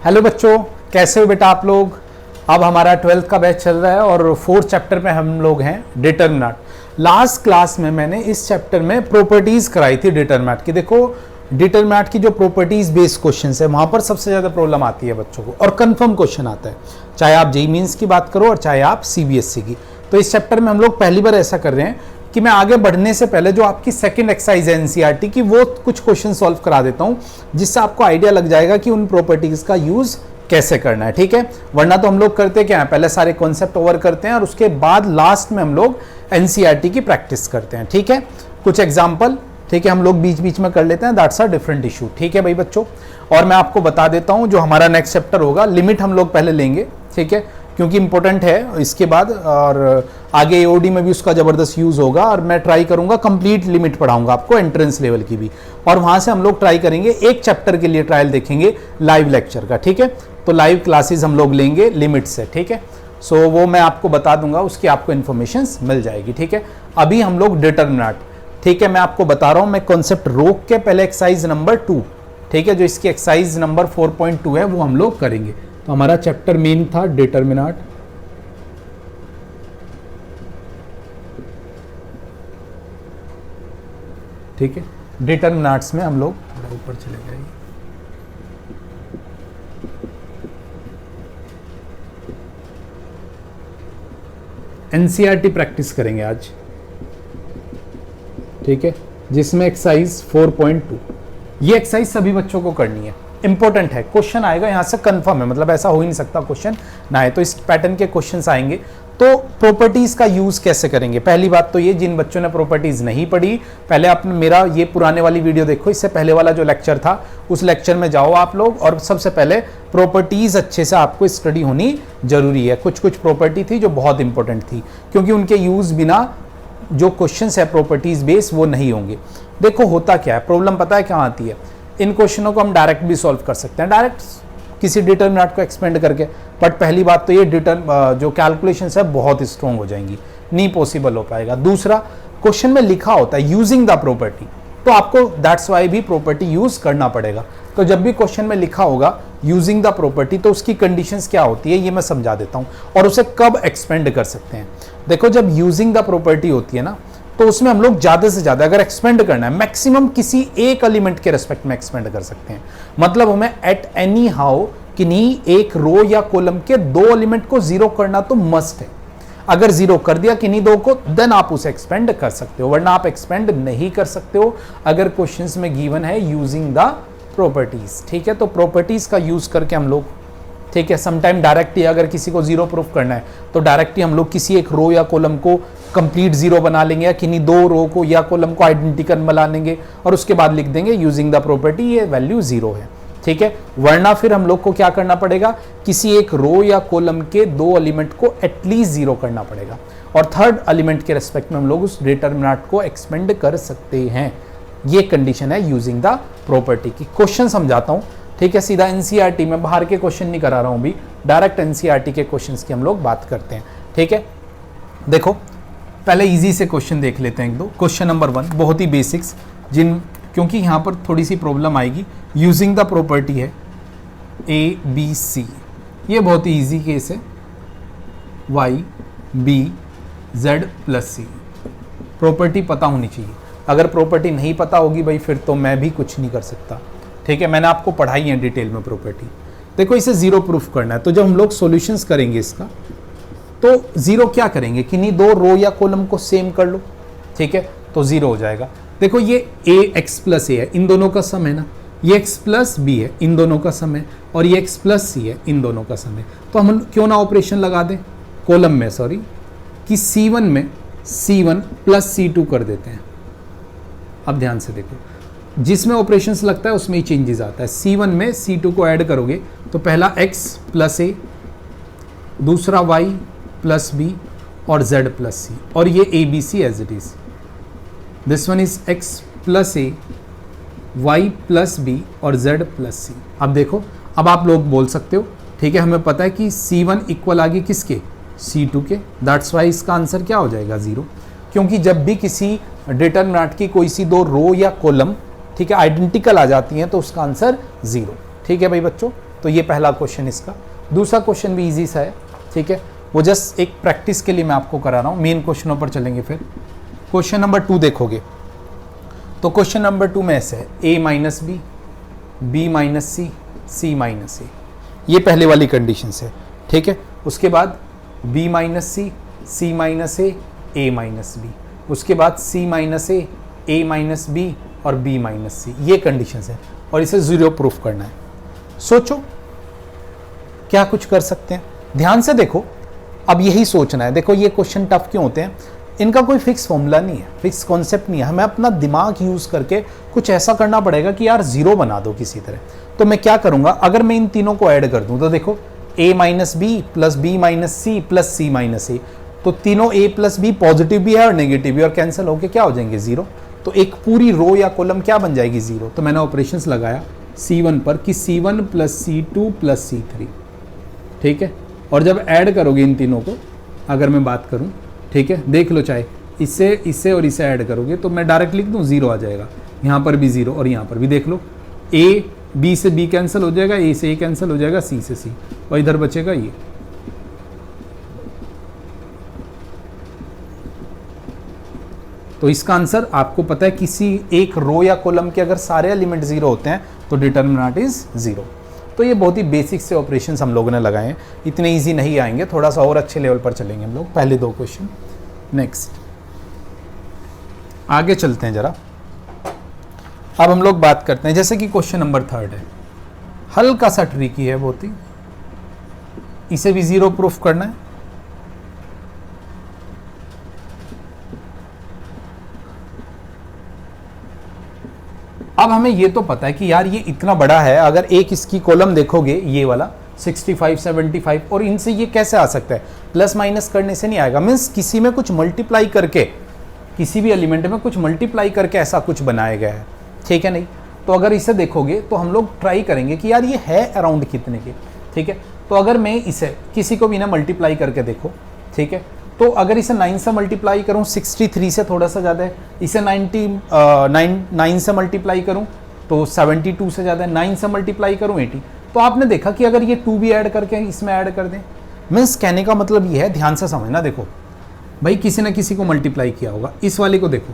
Hello बच्चों, कैसे हो बेटा आप लोग। अब हमारा 12th का बैच चल रहा है और 4th चैप्टर में हम लोग हैं डिटरमिनेंट। लास्ट क्लास में मैंने इस चैप्टर में प्रॉपर्टीज कराई थी डिटरमिनेंट की। देखो डिटरमिनेंट की जो प्रॉपर्टीज बेस्ड क्वेश्चन है वहां पर सबसे ज्यादा प्रॉब्लम आती है बच्चों को, और कंफर्म क्वेश्चन आता है, चाहे आप जेईई मेंस की बात करो और चाहे आप सीबीएसई की। तो इस चैप्टर में हम लोग पहली बार ऐसा कर रहे हैं कि मैं आगे बढ़ने से पहले जो आपकी सेकंड एक्सरसाइज है एनसीईआरटी की, वो कुछ क्वेश्चन सॉल्व करा देता हूं, जिससे आपको आइडिया लग जाएगा कि उन प्रॉपर्टीज का यूज कैसे करना है। ठीक है, वरना तो हम लोग करते क्या है, पहले सारे कॉन्सेप्ट ओवर करते हैं और उसके बाद लास्ट में हम लोग एनसीईआरटी की प्रैक्टिस करते हैं। ठीक है, कुछ एग्जाम्पल ठीक है हम लोग बीच बीच में कर लेते हैं, दैट्स अ डिफरेंट इशू। ठीक है भाई बच्चों, और मैं आपको बता देता हूं जो हमारा नेक्स्ट चैप्टर होगा, लिमिट हम लोग पहले लेंगे, ठीक है, क्योंकि इंपॉर्टेंट है इसके बाद, और आगे एओडी में भी उसका जबरदस्त यूज होगा। और मैं ट्राई करूंगा कंप्लीट लिमिट पढ़ाऊंगा आपको, एंट्रेंस लेवल की भी, और वहां से हम लोग ट्राई करेंगे एक चैप्टर के लिए ट्रायल देखेंगे लाइव लेक्चर का। ठीक है, तो लाइव क्लासेस हम लोग लेंगे लिमिट से। ठीक है, सो वो मैं आपको बता दूंगा, उसकी आपको इन्फॉर्मेशन मिल जाएगी। ठीक है, अभी हम लोग डिटरमिनेंट, ठीक है, मैं आपको बता रहा हूं, मैं कॉन्सेप्ट रोक के पहले एक्सरसाइज नंबर 2, ठीक है, जो इसकी एक्सरसाइज नंबर 4.2 है वो हम लोग करेंगे। तो हमारा चैप्टर मेन था डिटरमिनेंट, ठीक है, डिटरमिनेंट्स में हम लोग ऊपर चले जाएंगे। एनसीईआरटी प्रैक्टिस करेंगे आज, ठीक है, जिसमें एक्सरसाइज 4.2, ये एक्सरसाइज सभी बच्चों को करनी है, इंपॉर्टेंट है, क्वेश्चन आएगा यहां से कंफर्म है, मतलब ऐसा हो ही नहीं सकता क्वेश्चन ना आए, तो इस पैटर्न के क्वेश्चंस आएंगे। तो प्रॉपर्टीज का यूज कैसे करेंगे, पहली बात तो ये, जिन बच्चों ने प्रॉपर्टीज नहीं पढ़ी, पहले आपने मेरा ये पुराने वाली वीडियो देखो, इससे पहले वाला जो लेक्चर था उस लेक्चर में जाओ आप लोग, और सबसे पहले प्रॉपर्टीज अच्छे से आपको स्टडी होनी जरूरी है। कुछ कुछ प्रॉपर्टी थी जो बहुत इंपॉर्टेंट थी, क्योंकि उनके यूज बिना जो क्वेश्चंस है प्रॉपर्टीज बेस वो नहीं होंगे। देखो होता क्या है, प्रॉब्लम पता है क्या आती है, इन क्वेश्चनों को हम डायरेक्ट भी सॉल्व कर सकते हैं, डायरेक्ट किसी डिटरमिनेंट को एक्सपेंड करके, बट पहली बात तो ये जो कैलकुलेशंस है बहुत स्ट्रॉन्ग हो जाएंगी, नहीं पॉसिबल हो पाएगा। दूसरा, क्वेश्चन में लिखा होता है यूजिंग द प्रॉपर्टी, तो आपको दैट्स वाई भी प्रॉपर्टी यूज करना पड़ेगा। तो जब भी क्वेश्चन में लिखा होगा यूजिंग द प्रॉपर्टी, तो उसकी कंडीशंस क्या होती है ये मैं समझा देता हूं, और उसे कब एक्सपेंड कर सकते हैं। देखो जब यूजिंग द प्रॉपर्टी होती है ना, तो उसमें हम लोग ज्यादा से ज्यादा अगर एक्सपेंड करना है, मैक्सिमम किसी एक एलिमेंट के रेस्पेक्ट में एक्सपेंड कर सकते हैं। मतलब हमें एट एनी हाउ किन्हीं एक रो या कॉलम के दो एलिमेंट को जीरो करना तो मस्ट है। अगर जीरो कर दिया किन्हीं दो को, देन आप उसे एक्सपेंड कर सकते हो, वरना आप एक्सपेंड नहीं कर सकते हो अगर क्वेश्चंस में गिवन है यूजिंग द प्रॉपर्टीज। ठीक है, तो प्रॉपर्टीज का यूज करके हम लोग, ठीक है, समटाइम डायरेक्ट ही अगर किसी को जीरो प्रूफ करना है तो डायरेक्ट ही हम लोग किसी एक रो या कॉलम को कंप्लीट जीरो बना लेंगे, या किन्हीं दो रो को या कॉलम को आइडेंटिकल बना लेंगे, और उसके बाद लिख देंगे यूजिंग द प्रॉपर्टी ये वैल्यू जीरो है। ठीक है, वरना फिर हम लोग को क्या करना पड़ेगा, किसी एक रो या कॉलम के दो एलिमेंट को एटलीस्ट जीरो करना पड़ेगा, और थर्ड एलिमेंट के रेस्पेक्ट में हम लोग उस डिटरमिनेंट को एक्सपेंड कर सकते हैं। ये कंडीशन है यूजिंग द प्रॉपर्टी की। क्वेश्चन समझाता हूं, ठीक है, सीधा एनसीईआरटी में, बाहर के क्वेश्चन नहीं करा रहा हूं भी, डायरेक्ट एनसीईआरटी के क्वेश्चंस की हम लोग बात करते हैं। ठीक है, देखो पहले इजी से क्वेश्चन देख लेते हैं एक दो। क्वेश्चन नंबर 1 बहुत ही बेसिक्स, क्योंकि यहां पर थोड़ी सी प्रॉब्लम आएगी, यूजिंग द प्रॉपर्टी है ए बी सी, ये बहुत ही ईजी केस है, वाई बी जेड प्लस सी, प्रॉपर्टी पता होनी चाहिए। अगर प्रॉपर्टी नहीं पता होगी भाई, फिर तो मैं भी कुछ नहीं कर सकता। ठीक है, मैंने आपको पढ़ाई है डिटेल में प्रॉपर्टी। देखो इसे जीरो प्रूफ करना है, तो जब हम लोग सॉल्यूशंस करेंगे इसका, तो जीरो क्या करेंगे, किन्हीं दो रो या कॉलम को सेम कर लो, ठीक है, तो जीरो हो जाएगा। देखो ये ए एक्स प्लस ए है, इन दोनों का सम है ना, ये एक्स प्लस बी है, इन दोनों का सम है, और ये एक्स प्लस सी है, इन दोनों का सम है। तो हम क्यों ना ऑपरेशन लगा दें कॉलम में, सॉरी, कि C1 में C1 प्लस C2 कर देते हैं। अब ध्यान से देखो, जिसमें ऑपरेशंस लगता है उसमें ही चेंजेस आता है। C1 में C2 को ऐड करोगे तो पहला x प्लस ए, दूसरा y प्लस बी, और z प्लस सी, और ये A B C as it is. This one is x plus A, y plus B, और z प्लस सी। अब देखो, अब आप लोग बोल सकते हो, ठीक है, हमें पता है कि C1 इक्वल आ गई किसके, C2 के, दैट्स वाई इसका आंसर क्या हो जाएगा, जीरो, क्योंकि जब भी किसी डिटरमिनेंट की कोई सी दो रो या कॉलम, ठीक है, आइडेंटिकल आ जाती हैं तो उसका आंसर जीरो। ठीक है भाई बच्चों, तो ये पहला क्वेश्चन इसका। दूसरा क्वेश्चन भी इजी सा है, ठीक है, वो जस्ट एक प्रैक्टिस के लिए मैं आपको करा रहा हूँ। मेन क्वेश्चनों पर चलेंगे फिर। क्वेश्चन नंबर 2 देखोगे तो क्वेश्चन नंबर 2 में ऐसे है a minus B, B minus C, C minus A, ये पहले वाली कंडीशन है, ठीक है। उसके बाद b minus C minus a minus B, उसके बाद c minus a minus B और b माइनस सी, ये कंडीशन है और इसे जीरो प्रूफ करना है। सोचो क्या कुछ कर सकते हैं, ध्यान से देखो। अब यही सोचना है, देखो ये क्वेश्चन टफ क्यों होते हैं, इनका कोई फिक्स फॉर्मूला नहीं है, फिक्स कॉन्सेप्ट नहीं है, हमें अपना दिमाग यूज करके कुछ ऐसा करना पड़ेगा कि यार जीरो बना दो किसी तरह। तो मैं क्या करूंगा, अगर मैं इन तीनों को ऐड कर दूं तो देखो a minus B plus B minus C plus C minus A, तो तीनों a प्लस बी पॉजिटिव भी है और नेगेटिव भी, और कैंसिल होकर क्या हो जाएंगे जीरो। तो एक पूरी रो या कॉलम क्या बन जाएगी जीरो। तो मैंने ऑपरेशंस लगाया C1 पर कि C1 plus C2 plus C3, ठीक है। और जब ऐड करोगे इन तीनों को, अगर मैं बात करूं, ठीक है, देख लो, चाहे इससे और इसे ऐड करोगे तो मैं डायरेक्ट लिख दूं जीरो आ जाएगा, यहाँ पर भी जीरो और यहाँ पर भी देख लो, ए बी से बी कैंसिल हो जाएगा, ए से ए कैंसिल हो जाएगा, सी से सी, और इधर बचेगा ये। तो इसका आंसर आपको पता है, किसी एक रो या कॉलम के अगर सारे एलिमेंट जीरो होते हैं तो डिटर्मिनेंट इज जीरो। तो ये बहुत ही बेसिक से ऑपरेशंस हम लोगों ने लगाए हैं, इतने इजी नहीं आएंगे, थोड़ा सा और अच्छे लेवल पर चलेंगे हम लोग। पहले 2 क्वेश्चन, नेक्स्ट आगे चलते हैं जरा। अब हम लोग बात करते हैं, जैसे कि क्वेश्चन नंबर 3 है, हल्का सा ट्रिकी है बहुत ही, इसे भी जीरो प्रूफ करना है। अब हमें ये तो पता है कि यार ये इतना बड़ा है, अगर एक इसकी कॉलम देखोगे ये वाला 65, 75, और इनसे ये कैसे आ सकता है, प्लस माइनस करने से नहीं आएगा, मीन्स किसी में कुछ मल्टीप्लाई करके, किसी भी एलिमेंट में कुछ मल्टीप्लाई करके ऐसा कुछ बनाया गया है, ठीक है। नहीं तो अगर इसे देखोगे तो हम लोग ट्राई करेंगे कि यार ये है अराउंड कितने के, ठीक है। तो अगर मैं इसे किसी को भी ना मल्टीप्लाई करके देखो, ठीक है, तो अगर इसे 9 से मल्टीप्लाई करूं, 63 से थोड़ा सा ज़्यादा है, इसे 9 से मल्टीप्लाई करूं तो 72 से ज़्यादा है, 9 से मल्टीप्लाई करूं 80। तो आपने देखा कि अगर ये 2 भी ऐड करके इसमें ऐड कर दें, मीन्स कहने का मतलब ये है, ध्यान से समझना, देखो भाई किसी न किसी को मल्टीप्लाई किया होगा, इस वाले को देखो,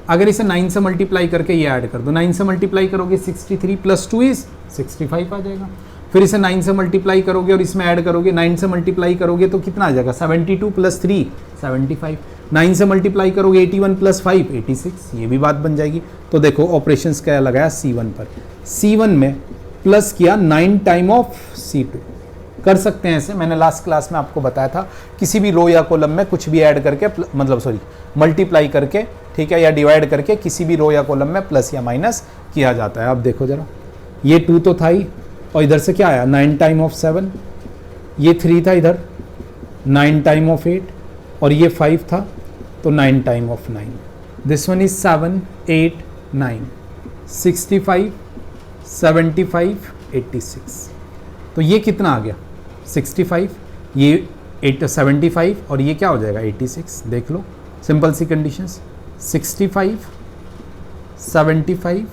अगर इसे 9 से मल्टीप्लाई करके ये ऐड कर दो, 9 से मल्टीप्लाई करोगे 63 प्लस 2 इज 65 आ जाएगा। फिर इसे 9 से मल्टीप्लाई करोगे और इसमें ऐड करोगे, 9 से मल्टीप्लाई करोगे तो कितना आ जाएगा, 72 प्लस 3 75, 9 से मल्टीप्लाई करोगे 81 प्लस 5 86, ये भी बात बन जाएगी। तो देखो ऑपरेशंस क्या लगाया C1 पर, C1 में प्लस किया 9 टाइम ऑफ C2, कर सकते हैं ऐसे, मैंने लास्ट क्लास में आपको बताया था, किसी भी रो या कॉलम में कुछ भी ऐड करके, मतलब सॉरी मल्टीप्लाई करके, ठीक है, या डिवाइड करके किसी भी रो या कॉलम में प्लस या माइनस किया जाता है। अब देखो जरा, ये 2 तो था ही, और इधर से क्या आया 9 टाइम ऑफ 7, ये 3 था इधर 9 टाइम ऑफ 8, और ये 5 था तो 9 time of 9, this one is 7 8 9 65 75 86। तो ये कितना आ गया 65, ये 75 और ये क्या हो जाएगा 86। देख लो सिंपल सी कंडीशंस, 65 75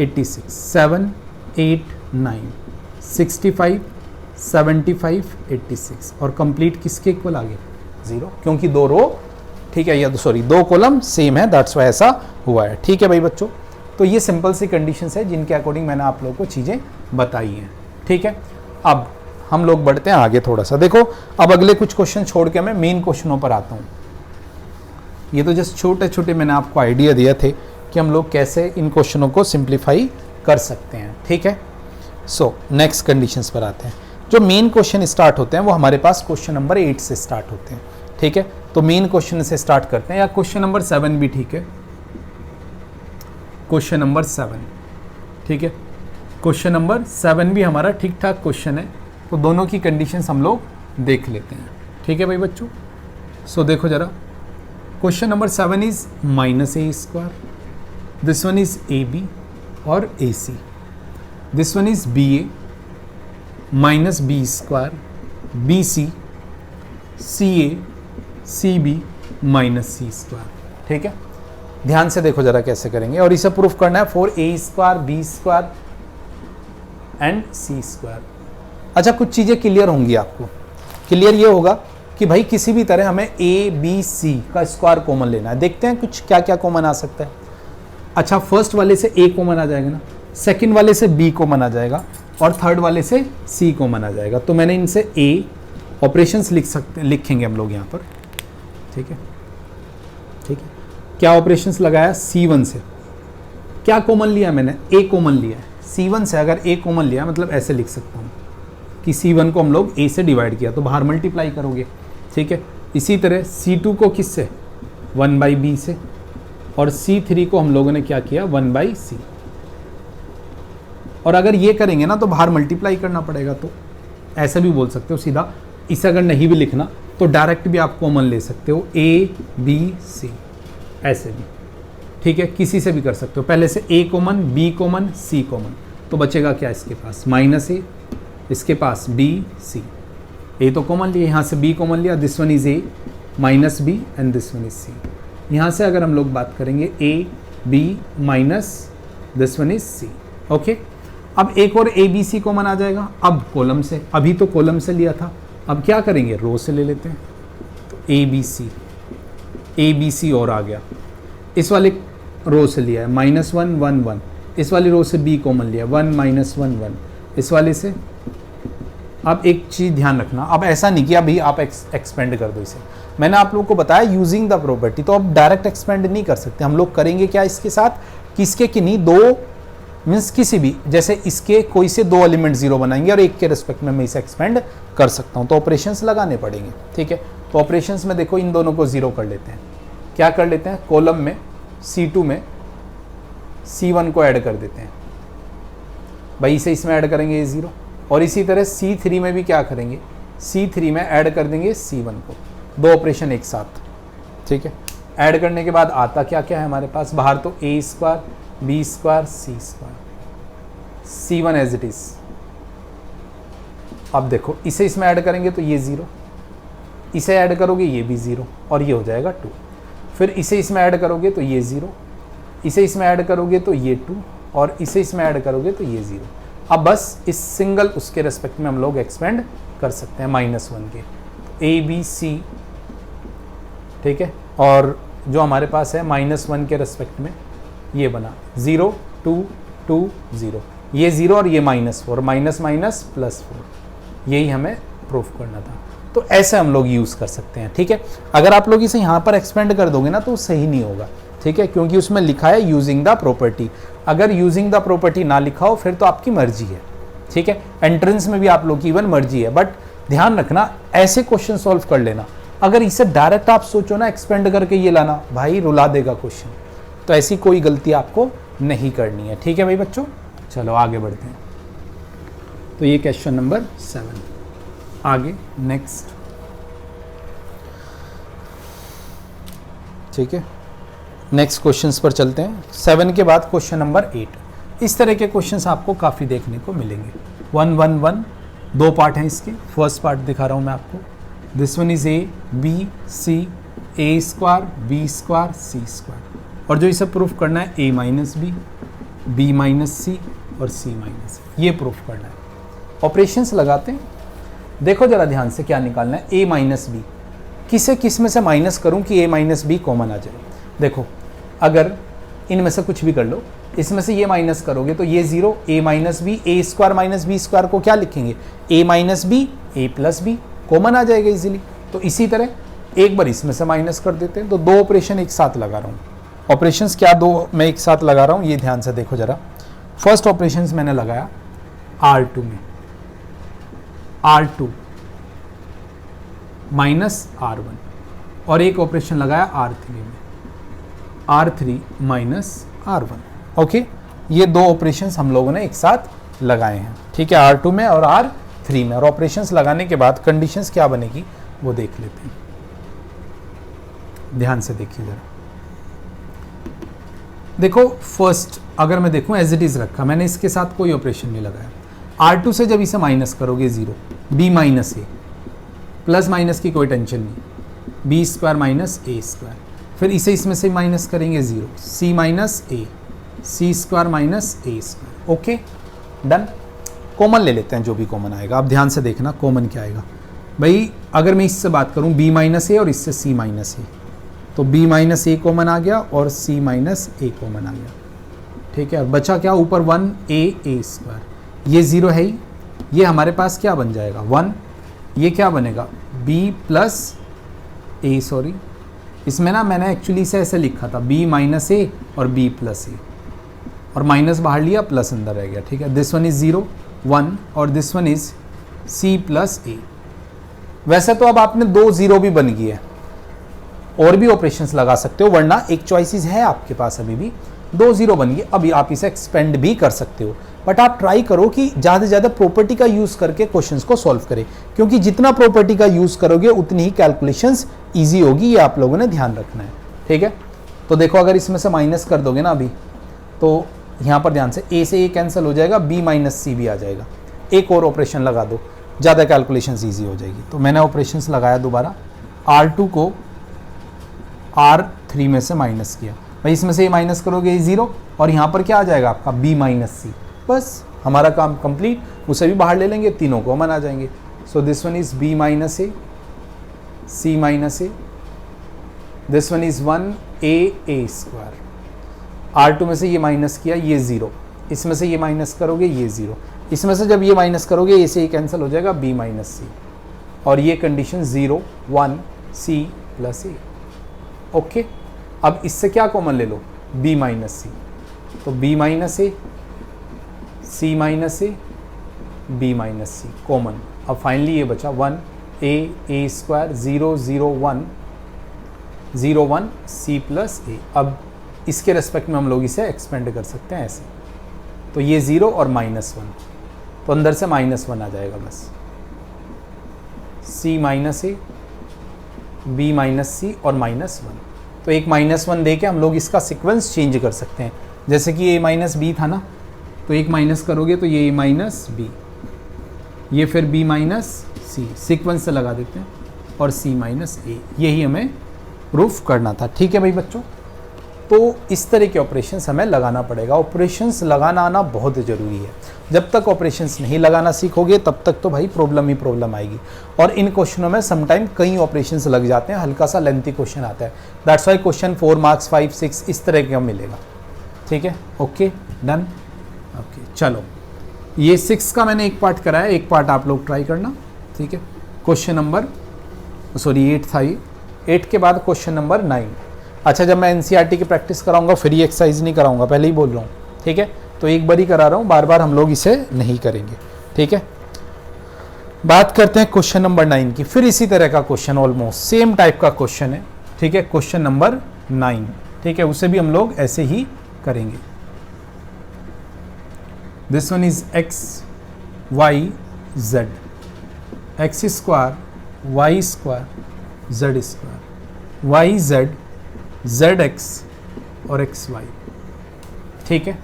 86, 7 8 9 65 75 86, और कंप्लीट किसके इक्वल आ गया 0, क्योंकि 2 रो, ठीक है, या सॉरी 2 कॉलम सेम है, दैट्स वाई ऐसा हुआ है। ठीक है भाई बच्चों, तो ये सिंपल सी कंडीशंस है जिनके अकॉर्डिंग मैंने आप लोगों को चीज़ें बताई हैं। ठीक है, अब हम लोग बढ़ते हैं आगे थोड़ा सा। देखो अब अगले कुछ क्वेश्चन छोड़ के मैं मेन क्वेश्चनों पर आता हूँ। ये तो जस्ट छोटे छोटे मैंने आपको आइडिया दिया थे कि हम लोग कैसे इन क्वेश्चनों को सिंप्लीफाई कर सकते हैं। ठीक है, सो नेक्स्ट कंडीशंस पर आते हैं। जो मेन क्वेश्चन स्टार्ट होते हैं वो हमारे पास क्वेश्चन नंबर 8 से स्टार्ट होते हैं। ठीक है, तो मेन क्वेश्चन से स्टार्ट करते हैं, या क्वेश्चन नंबर 7 भी ठीक है, क्वेश्चन नंबर 7। ठीक है, क्वेश्चन नंबर 7 भी हमारा ठीक ठाक क्वेश्चन है, तो दोनों की कंडीशंस हम लोग देख लेते हैं। ठीक है भाई बच्चों, सो देखो जरा, question number 7 is -a², this one is AB और AC, this one is BA -B², BC, CA, CB -C²। ठीक है, ध्यान से देखो जरा कैसे करेंगे, और इसे प्रूफ करना है 4a² B² एंड C²। अच्छा, कुछ चीज़ें क्लियर होंगी आपको। क्लियर ये होगा कि भाई किसी भी तरह हमें ए बी सी का स्क्वायर कॉमन लेना है। देखते हैं कुछ क्या क्या कॉमन आ सकता है। अच्छा, फर्स्ट वाले से ए कॉमन आ जाएगा ना, सेकंड वाले से बी कॉमन आ जाएगा और थर्ड वाले से सी कॉमन आ जाएगा। तो मैंने इनसे ए ऑपरेशंस लिखेंगे हम लोग यहाँ पर। ठीक है, ठीक है। क्या ऑपरेशंस लगाया? C1 से क्या कॉमन लिया मैंने? ए कॉमन लिया है। C1 से अगर ए कॉमन लिया मतलब ऐसे लिख सकता हूँ कि C1 को हम लोग ए से डिवाइड किया तो बाहर मल्टीप्लाई करोगे। ठीक है, इसी तरह C2 को किससे? 1/b से, और C3 को हम लोगों ने क्या किया? 1/c। और अगर ये करेंगे ना तो बाहर मल्टीप्लाई करना पड़ेगा। तो ऐसे भी बोल सकते हो सीधा, इसे अगर नहीं भी लिखना तो डायरेक्ट भी आप कॉमन ले सकते हो, A B C, ऐसे भी। ठीक है, किसी से भी कर सकते हो। पहले से A common, B common, C common, तो बचेगा क्या इसके पास? -a, इसके पास B C। A तो कॉमन लिया, यहाँ से B कॉमन लिया, this one is A -b and this one is C। यहाँ से अगर हम लोग बात करेंगे A B minus this one is C। Okay, अब एक और A B C कॉमन आ जाएगा। अब कॉलम से, अभी तो कॉलम से लिया था, अब क्या करेंगे? रो से ले लेते हैं। तो A B C और आ गया। इस वाले रो से लिया है -1 1 1, इस वाली रो से B कॉमन लिया 1 -1 1, इस वाले से। अब एक चीज़ ध्यान रखना, अब ऐसा नहीं किया भाई आप एक्सपेंड कर दो इसे। मैंने आप लोगों को बताया यूजिंग द प्रॉपर्टी, तो अब डायरेक्ट एक्सपेंड नहीं कर सकते। हम लोग करेंगे क्या इसके साथ? किसके किन्हीं दो मीन्स किसी भी, जैसे इसके कोई से दो एलिमेंट जीरो बनाएंगे और एक के रिस्पेक्ट में मैं इसे एक्सपेंड कर सकता हूँ, तो ऑपरेशंस लगाने पड़ेंगे। ठीक है, तो ऑपरेशंस में देखो इन दोनों को जीरो कर लेते हैं। क्या कर लेते हैं? कॉलम में C2 में C1 को ऐड कर देते हैं भाई, इसे इसमें ऐड करेंगे ये जीरो, और इसी तरह C3 में भी क्या करेंगे? C3 में ऐड कर देंगे C1 को, दो ऑपरेशन एक साथ। ठीक है, ऐड करने के बाद आता क्या क्या है हमारे पास? बाहर तो A square B square C square, C1 as it is. अब देखो इसे इसमें ऐड करेंगे तो ये जीरो, इसे ऐड करोगे ये भी जीरो, और ये हो जाएगा 2। फिर इसे इसमें ऐड करोगे तो ये जीरो, इसे इसमें ऐड करोगे तो ये 2, और इसे इसमें ऐड करोगे तो ये जीरो। अब बस इस सिंगल उसके रेस्पेक्ट में हम लोग एक्सपेंड कर सकते हैं -1 के, A B C। ठीक है, और जो हमारे पास है -1 के रेस्पेक्ट में ये बना 0 2 2 0, ये 0 और ये -4, माइनस माइनस +4, यही हमें प्रूफ करना था। तो ऐसे हम लोग यूज़ कर सकते हैं। ठीक है, अगर आप लोग इसे यहाँ पर एक्सपेंड कर दोगे ना तो सही नहीं होगा। ठीक है, क्योंकि उसमें लिखा है यूजिंग द प्रॉपर्टी। अगर यूजिंग द प्रॉपर्टी ना लिखा हो फिर तो आपकी मर्जी है। ठीक है, एंट्रेंस में भी आप लोग की इवन मर्जी है, बट ध्यान रखना ऐसे क्वेश्चन सॉल्व कर लेना। अगर इसे डायरेक्ट आप सोचो ना एक्सपेंड करके ये लाना, भाई रुला देगा क्वेश्चन। तो ऐसी कोई गलती आपको नहीं करनी है। ठीक है भाई बच्चों, चलो आगे बढ़ते हैं। तो ये क्वेश्चन नंबर 7। आगे नेक्स्ट। ठीक है, नेक्स्ट क्वेश्चंस पर चलते हैं। 7 के बाद क्वेश्चन नंबर 8। इस तरह के क्वेश्चंस आपको काफ़ी देखने को मिलेंगे। 1 1 1, दो पार्ट हैं इसके। फर्स्ट पार्ट दिखा रहा हूँ मैं आपको, this one is A B C, A square B square C square, और जो इसे प्रूफ करना है A minus B, B minus C और C माइनस, ये प्रूफ करना है। ऑपरेशंस लगाते हैं। देखो जरा ध्यान से क्या निकालना है। A माइनस B, किसे किस में से माइनस करूं कि A माइनस B कॉमन आ जाए। देखो अगर इनमें से कुछ भी कर लो, इसमें से ये माइनस करोगे तो ये 0, A minus B, A square minus B square को क्या लिखेंगे? A minus B, A plus B, common आ जाएगा इजीली। तो इसी तरह एक बार इसमें से माइनस कर देते हैं। तो दो ऑपरेशन एक साथ लगा रहा हूँ। ऑपरेशंस क्या दो मैं एक साथ लगा रहा हूँ, ये ध्यान से देखो जरा। फर्स्ट ऑपरेशंस मैंने लगाया R2 में, R2 माइनस R1, और एक ऑपरेशन लगाया R3 में, R3 माइनस R1। ओके, ये दो ऑपरेशंस हम लोगों ने एक साथ लगाए हैं। ठीक है, R2 में और R3 में। और ऑपरेशंस लगाने के बाद कंडीशंस क्या बनेगी वो देख लेते हैं। ध्यान से देखिए जरा। देखो फर्स्ट अगर मैं देखूं एज इट इज रखा, मैंने इसके साथ कोई ऑपरेशन नहीं लगाया। R2 से जब इसे माइनस करोगे 0, B minus A, plus minus की कोई टेंशन नहीं, B square minus A square, फिर इसे इसमें से माइनस करेंगे 0, C minus A, C square minus A square. Okay done. Common ले लेते हैं, जो भी कॉमन आएगा। अब ध्यान से देखना कॉमन क्या आएगा भाई। अगर मैं इससे बात करूं b माइनस ए और इससे c माइनस ए, तो b माइनस ए कॉमन आ गया और c माइनस ए कॉमन आ गया, ठीक है। और बचा क्या ऊपर 1a स्क्वायर, ये 0 है ही, ये हमारे पास क्या बन जाएगा 1, ये क्या बनेगा b प्लस ए, सॉरी इसमें ना मैंने एक्चुअली इसे ऐसे लिखा था b माइनस ए और b प्लस ए, और माइनस बाहर लिया प्लस अंदर रह गया, ठीक है। दिस वन इज 0 1 और this one is c plus A. वैसे तो अब आपने 2 0 भी बन गई है, और भी ऑपरेशंस लगा सकते हो, वरना एक चॉइसेस है आपके पास, अभी भी 2 0 बन गई। अभी आप इसे एक्सपेंड भी कर सकते हो, बट आप ट्राई करो कि ज़्यादा से ज़्यादा प्रॉपर्टी का यूज़ करके क्वेश्चंस को सॉल्व करें, क्योंकि जितना प्रॉपर्टी का यूज़ करोगे उतनी ही कैलकुलेशंस ईजी होगी, ये आप लोगों ने ध्यान रखना है, ठीक है। तो देखो अगर इसमें से माइनस कर दोगे ना अभी, तो यहाँ पर ध्यान से a से a कैंसिल हो जाएगा, b माइनस सी भी आ जाएगा। एक और ऑपरेशन लगा दो, ज़्यादा कैलकुलेशंस ईजी हो जाएगी। तो मैंने ऑपरेशंस लगाया दोबारा, R2 को R3 में से माइनस किया भाई, इसमें से ये माइनस करोगे ये 0, और यहाँ पर क्या आ जाएगा आपका b माइनस सी, बस हमारा काम कंप्लीट। उसे भी बाहर ले लेंगे, तीनों कॉमन आ जाएंगे। सो this one is b minus A, c minus A, this one is 1a square. R2 में से ये माइनस किया, ये 0, इसमें से ये माइनस करोगे ये 0, इसमें से जब ये माइनस करोगे ये से ये कैंसिल हो जाएगा b माइनस सी, और ये कंडीशन 0 1 c प्लस ए, ओके। अब इससे क्या कॉमन ले लो b माइनस सी, तो b माइनस ए, c माइनस ए, b माइनस सी कॉमन। अब फाइनली ये बचा 1a स्क्वायर 0 0 1 0 1 c प्लस ए। अब इसके रेस्पेक्ट में हम लोग इसे एक्सपेंड कर सकते हैं ऐसे, तो ये 0 और -1, तो अंदर से -1 आ जाएगा बस। c माइनस ए, b माइनस सी और -1, तो एक -1 दे के हम लोग इसका सीक्वेंस चेंज कर सकते हैं। जैसे कि a माइनस बी था ना, तो एक माइनस करोगे तो ये a माइनस बी, ये फिर b माइनस सी, सीक्वेंस से लगा देते हैं, और c माइनस ए, यही हमें प्रूफ करना था, ठीक है भाई बच्चों। तो इस तरह के ऑपरेशंस हमें लगाना पड़ेगा। ऑपरेशंस लगाना आना बहुत ज़रूरी है। जब तक ऑपरेशंस नहीं लगाना सीखोगे तब तक तो भाई प्रॉब्लम ही प्रॉब्लम आएगी। और इन क्वेश्चनों में समटाइम कई ऑपरेशंस लग जाते हैं, हल्का सा लेंथी क्वेश्चन आता है, दैट्स वाई क्वेश्चन 4 मार्क्स 5 6 इस तरह का मिलेगा, ठीक है। ओके डन, ओके चलो ये 6 का मैंने एक पार्ट कराया, एक पार्ट आप लोग ट्राई करना, ठीक है। क्वेश्चन नंबर 8 था ये, 8 के बाद क्वेश्चन नंबर 9। अच्छा जब मैं एनसीईआरटी की प्रैक्टिस कराऊंगा फिर ये एक्सरसाइज नहीं कराऊंगा, पहले ही बोल रहा हूँ, ठीक है। तो एक बार ही करा रहा हूँ, बार बार हम लोग इसे नहीं करेंगे, ठीक है। बात करते हैं क्वेश्चन नंबर 9 की। फिर इसी तरह का क्वेश्चन, ऑलमोस्ट सेम टाइप का क्वेश्चन है, ठीक है। क्वेश्चन नंबर 9, ठीक है, उसे भी हम लोग ऐसे ही करेंगे। This one is x y z, x square y square z square, y z zx और xy, ठीक है।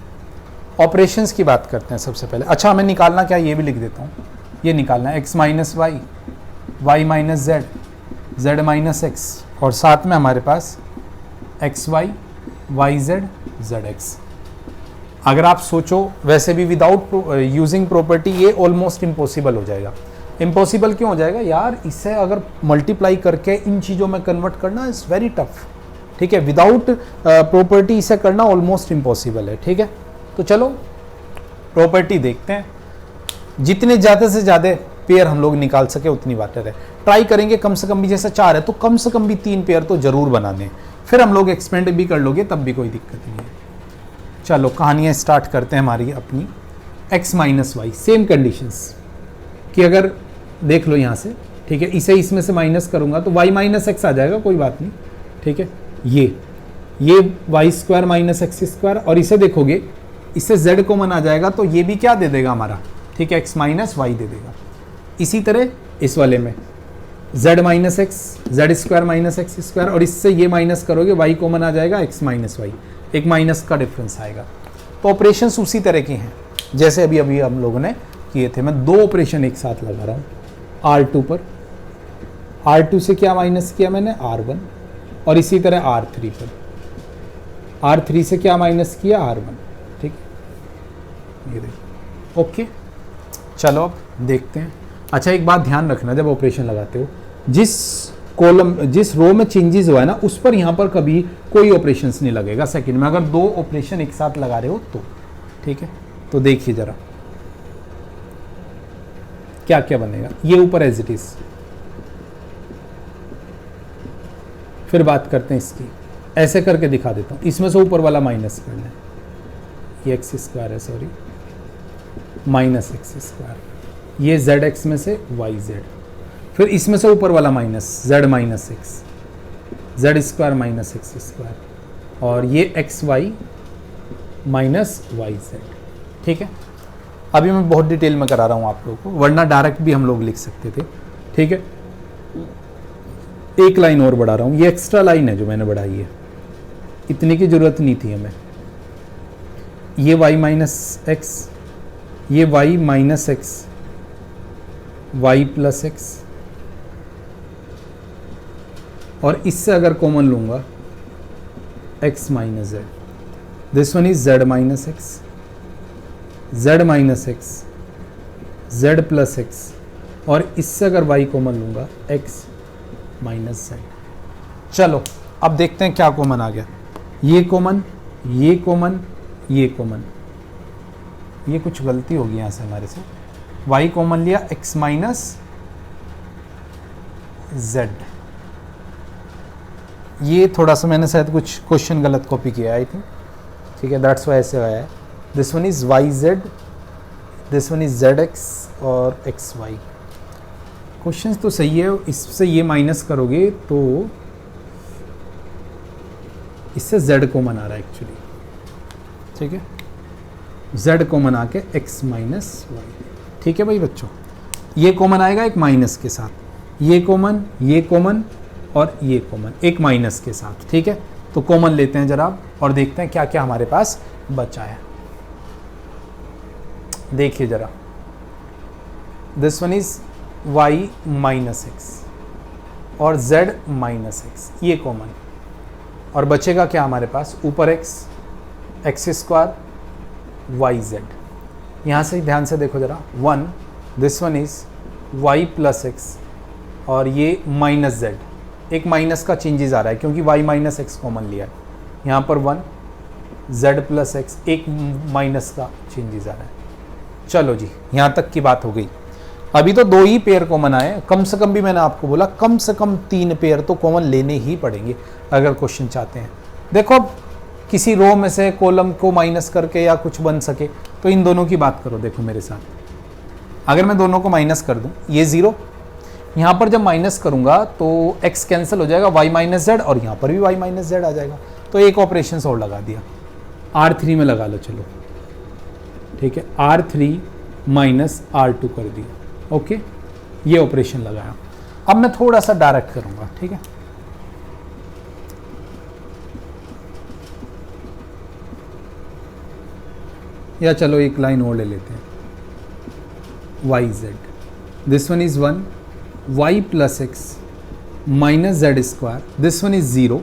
ऑपरेशंस की बात करते हैं सबसे पहले। अच्छा हमें निकालना क्या, ये भी लिख देता हूँ, ये निकालना है x minus y, y minus z, z minus x, और साथ में हमारे पास x Y, Y Z, Z x. अगर आप सोचो वैसे भी विदाउट यूजिंग प्रॉपर्टी ये ऑलमोस्ट इम्पॉसिबल हो जाएगा। इम्पॉसिबल क्यों हो जाएगा यार, इससे अगर मल्टीप्लाई करके इन चीज़ों में कन्वर्ट करना इज़ वेरी टफ, ठीक है। विदाउट प्रॉपर्टी इसे करना ऑलमोस्ट इम्पॉसिबल है, ठीक है। तो चलो प्रॉपर्टी देखते हैं, जितने ज़्यादा से ज़्यादा पेयर हम लोग निकाल सके उतनी बेटर है। ट्राई करेंगे कम से कम भी, जैसे 4 है तो कम से कम भी 3 पेयर तो ज़रूर बनाने, फिर हम लोग एक्सपेंड भी कर लोगे तब भी कोई दिक्कत नहीं है। चलो कहानियाँ स्टार्ट करते हैं हमारी अपनी। x minus Y, same conditions कि अगर देख लो यहाँ से, ठीक है, इसे इसमें से माइनस करूँगा तो y माइनस एक्स आ जाएगा, कोई बात नहीं, ठीक है। ये Y square minus X square, और इसे देखोगे इससे z कॉमन आ जाएगा तो ये भी क्या दे देगा हमारा, ठीक है, x माइनस वाई दे देगा। इसी तरह इस वाले में z minus X, Z square minus X square, और इससे ये माइनस करोगे y कॉमन आ जाएगा, x माइनस वाई, एक माइनस का डिफरेंस आएगा। तो ऑपरेशंस उसी तरह के हैं जैसे अभी अभी हम लोगों ने किए थे। मैं 2 ऑपरेशन एक साथ लगा रहा हूँ R2 पर, R2 से क्या माइनस किया मैंने R1, और इसी तरह R3 पर, R3 से क्या माइनस किया R1, ठीक, ये देखो, ओके। चलो अब देखते हैं। अच्छा एक बात ध्यान रखना, जब ऑपरेशन लगाते हो जिस कॉलम जिस रो में चेंजेस हुआ है ना उस पर यहाँ पर कभी कोई ऑपरेशंस नहीं लगेगा सेकंड में, अगर दो ऑपरेशन एक साथ लगा रहे हो तो। ठीक है, तो देखिए जरा क्या क्या बनेगा। ये ऊपर एज इट इज, फिर बात करते हैं इसकी। ऐसे करके दिखा देता हूँ, इसमें से ऊपर वाला माइनस करना है, ये एक्स स्क्वायर है सॉरी, माइनस एक्स स्क्वायर, ये जेड एक्स में से वाई जेड, फिर इसमें से ऊपर वाला minus Z minus X, Z square minus X square, और ये X Y minus Y Z. ठीक है, अभी मैं बहुत डिटेल में करा रहा हूँ आप लोगों को, वरना डायरेक्ट भी हम लोग लिख सकते थे। ठीक है, एक लाइन और बढ़ा रहा हूँ, ये एक्स्ट्रा लाइन है जो मैंने बढ़ाई है, इतनी की जरूरत नहीं थी हमें। ये y माइनस एक्स, ये y minus X, Y plus X, और इससे अगर कॉमन लूंगा x minus Z, this one is z minus X, z minus X, z plus X, और इससे अगर y कॉमन लूंगा x माइनस जेड। चलो अब देखते हैं क्या कॉमन आ गया। ये कॉमन, ये कॉमन, ये कॉमन, ये कुछ गलती होगी यहाँ से हमारे से, y कॉमन लिया x माइनस जेड, ये थोड़ा सा मैंने शायद कुछ क्वेश्चन गलत कॉपी किया आई थिंक। ठीक है, दैट्स वाई ऐसे आया है। This one is Y Z, this one is Z X और एक्स वाई। क्वेश्चन तो सही है, इससे ये माइनस करोगे तो इससे z कॉमन आ रहा है एक्चुअली। ठीक है, z कॉमन आके x माइनस वाई। ठीक है भाई बच्चों, ये कॉमन आएगा एक माइनस के साथ, ये कॉमन, ये कॉमन और ये कॉमन एक माइनस के साथ। ठीक है, तो कॉमन लेते हैं जरा और देखते हैं क्या क्या हमारे पास बचा है। देखिए जरा, this one is y minus x और z माइनस एक्स, ये कॉमन, और बचेगा क्या हमारे पास, ऊपर x, X square, Y Z. यहाँ से ध्यान से देखो जरा, one, this one is y plus X और ये माइनस जेड, एक माइनस का चेंजेस आ रहा है क्योंकि y माइनस एक्स कॉमन लिया है। यहाँ पर वन, z प्लस एक्स, एक माइनस का चेंजेस आ रहा है। चलो जी, यहाँ तक की बात हो गई। अभी तो दो ही पेयर कॉमन आए, कम से कम भी मैंने आपको बोला कम से कम 3 पेयर तो कॉमन लेने ही पड़ेंगे अगर क्वेश्चन चाहते हैं। देखो अब किसी रो में से कॉलम को माइनस करके या कुछ बन सके तो इन दोनों की बात करो। देखो मेरे साथ, अगर मैं दोनों को माइनस कर दूं, ये 0, यहाँ पर जब माइनस करूंगा तो x कैंसिल हो जाएगा, y माइनस जेड, और यहाँ पर भी y माइनस जेड आ जाएगा। तो एक ऑपरेशन और लगा दिया, R3 में लगा लो। चलो ठीक है, R3 माइनस R2 कर दिया। ओके, ये ऑपरेशन लगाया। अब मैं थोड़ा सा डायरेक्ट करूंगा। ठीक है, या चलो एक लाइन और ले लेते हैं, Y Z, this one is 1, Y plus X minus Z square, this one is 0,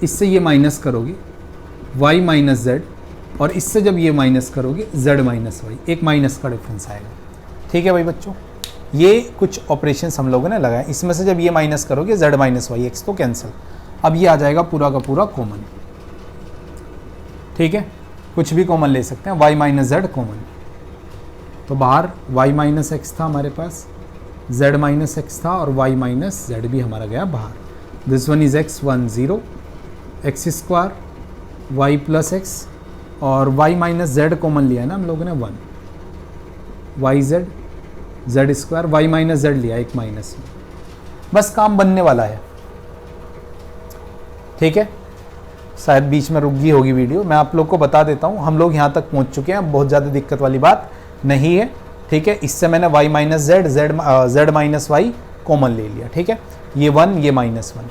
इससे ये माइनस करोगे वाई माइनस जेड, और इससे जब ये माइनस करोगे जेड माइनस वाई, एक माइनस का डिफरेंस आएगा। ठीक है भाई बच्चों, ये कुछ ऑपरेशंस हम लोगों ने लगाए, इसमें से जब ये माइनस करोगे जेड माइनस वाई, एक्स तो कैंसिल, अब ये आ जाएगा पूरा का पूरा कॉमन। ठीक है, कुछ भी कॉमन ले सकते हैं, y माइनस जेड कॉमन, तो बाहर y माइनस एक्स था हमारे पास, z माइनस एक्स था, और y माइनस जेड भी हमारा गया बाहर। This one is x 1 0, X square y plus X, और y माइनस जेड कॉमन लिया है ना हम लोगों ने 1, Y Z, Z square, Y minus Z लिया एक माइनस, बस काम बनने वाला है। ठीक है, शायद बीच में रुक गई होगी वीडियो, मैं आप लोग को बता देता हूँ, हम लोग यहाँ तक पहुँच चुके हैं, बहुत ज़्यादा दिक्कत वाली बात नहीं है। ठीक है, इससे मैंने y minus Z, Z minus Y common ले लिया। ठीक है, ये 1, ये माइनस 1।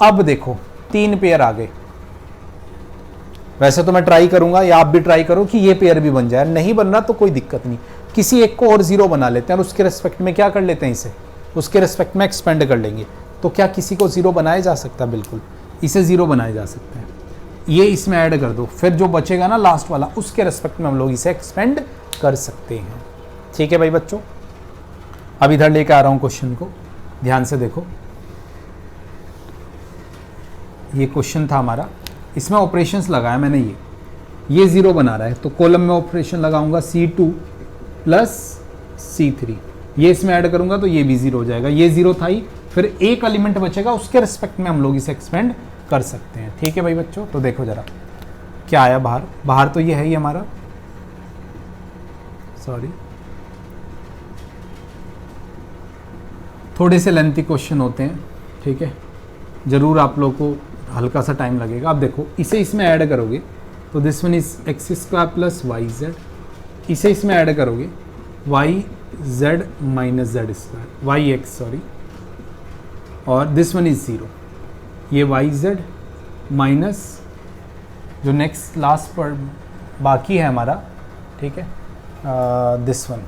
अब देखो 3 पेयर आ गए। वैसे तो मैं ट्राई करूंगा या आप भी ट्राई करो कि ये पेयर भी बन जाए, नहीं बन रहा तो कोई दिक्कत नहीं, किसी एक को और 0 बना लेते हैं और उसके रिस्पेक्ट में क्या कर लेते हैं, इसे उसके रिस्पेक्ट में एक्सपेंड कर लेंगे। तो क्या किसी को 0 बनाया जा सकता है? बिल्कुल, इसे 0 बनाया जा सकता है। ये इसमें ऐड कर दो, फिर जो बचेगा ना लास्ट वाला, उसके रिस्पेक्ट में हम लोग इसे एक्सपेंड कर सकते हैं। ठीक है भाई बच्चों, अब इधर लेके आ रहा हूँ क्वेश्चन को, ध्यान से देखो। ये क्वेश्चन था हमारा, इसमें ऑपरेशंस लगाया मैंने, ये 0 बना रहा है तो कॉलम में ऑपरेशन लगाऊंगा C2 प्लस C3, ये इसमें ऐड करूंगा तो ये भी 0 हो जाएगा, ये 0 था ही, फिर एक एलिमेंट बचेगा, उसके रिस्पेक्ट में हम लोग इसे एक्सपेंड कर सकते हैं। ठीक है भाई बच्चों, तो देखो जरा क्या आया बाहर, बाहर तो ये है ही हमारा, सॉरी थोड़े से लेंथी क्वेश्चन होते हैं, ठीक है, ज़रूर आप लोग को हल्का सा टाइम लगेगा। अब देखो इसे इसमें ऐड करोगे तो this one is X square plus Y Z, इसे इसमें ऐड करोगे Y Z minus Z square, Y X sorry, और दिस वन इज 0, ये वाई जेड माइनस जो नेक्स्ट लास्ट पर बाकी है हमारा, ठीक है, दिस वन,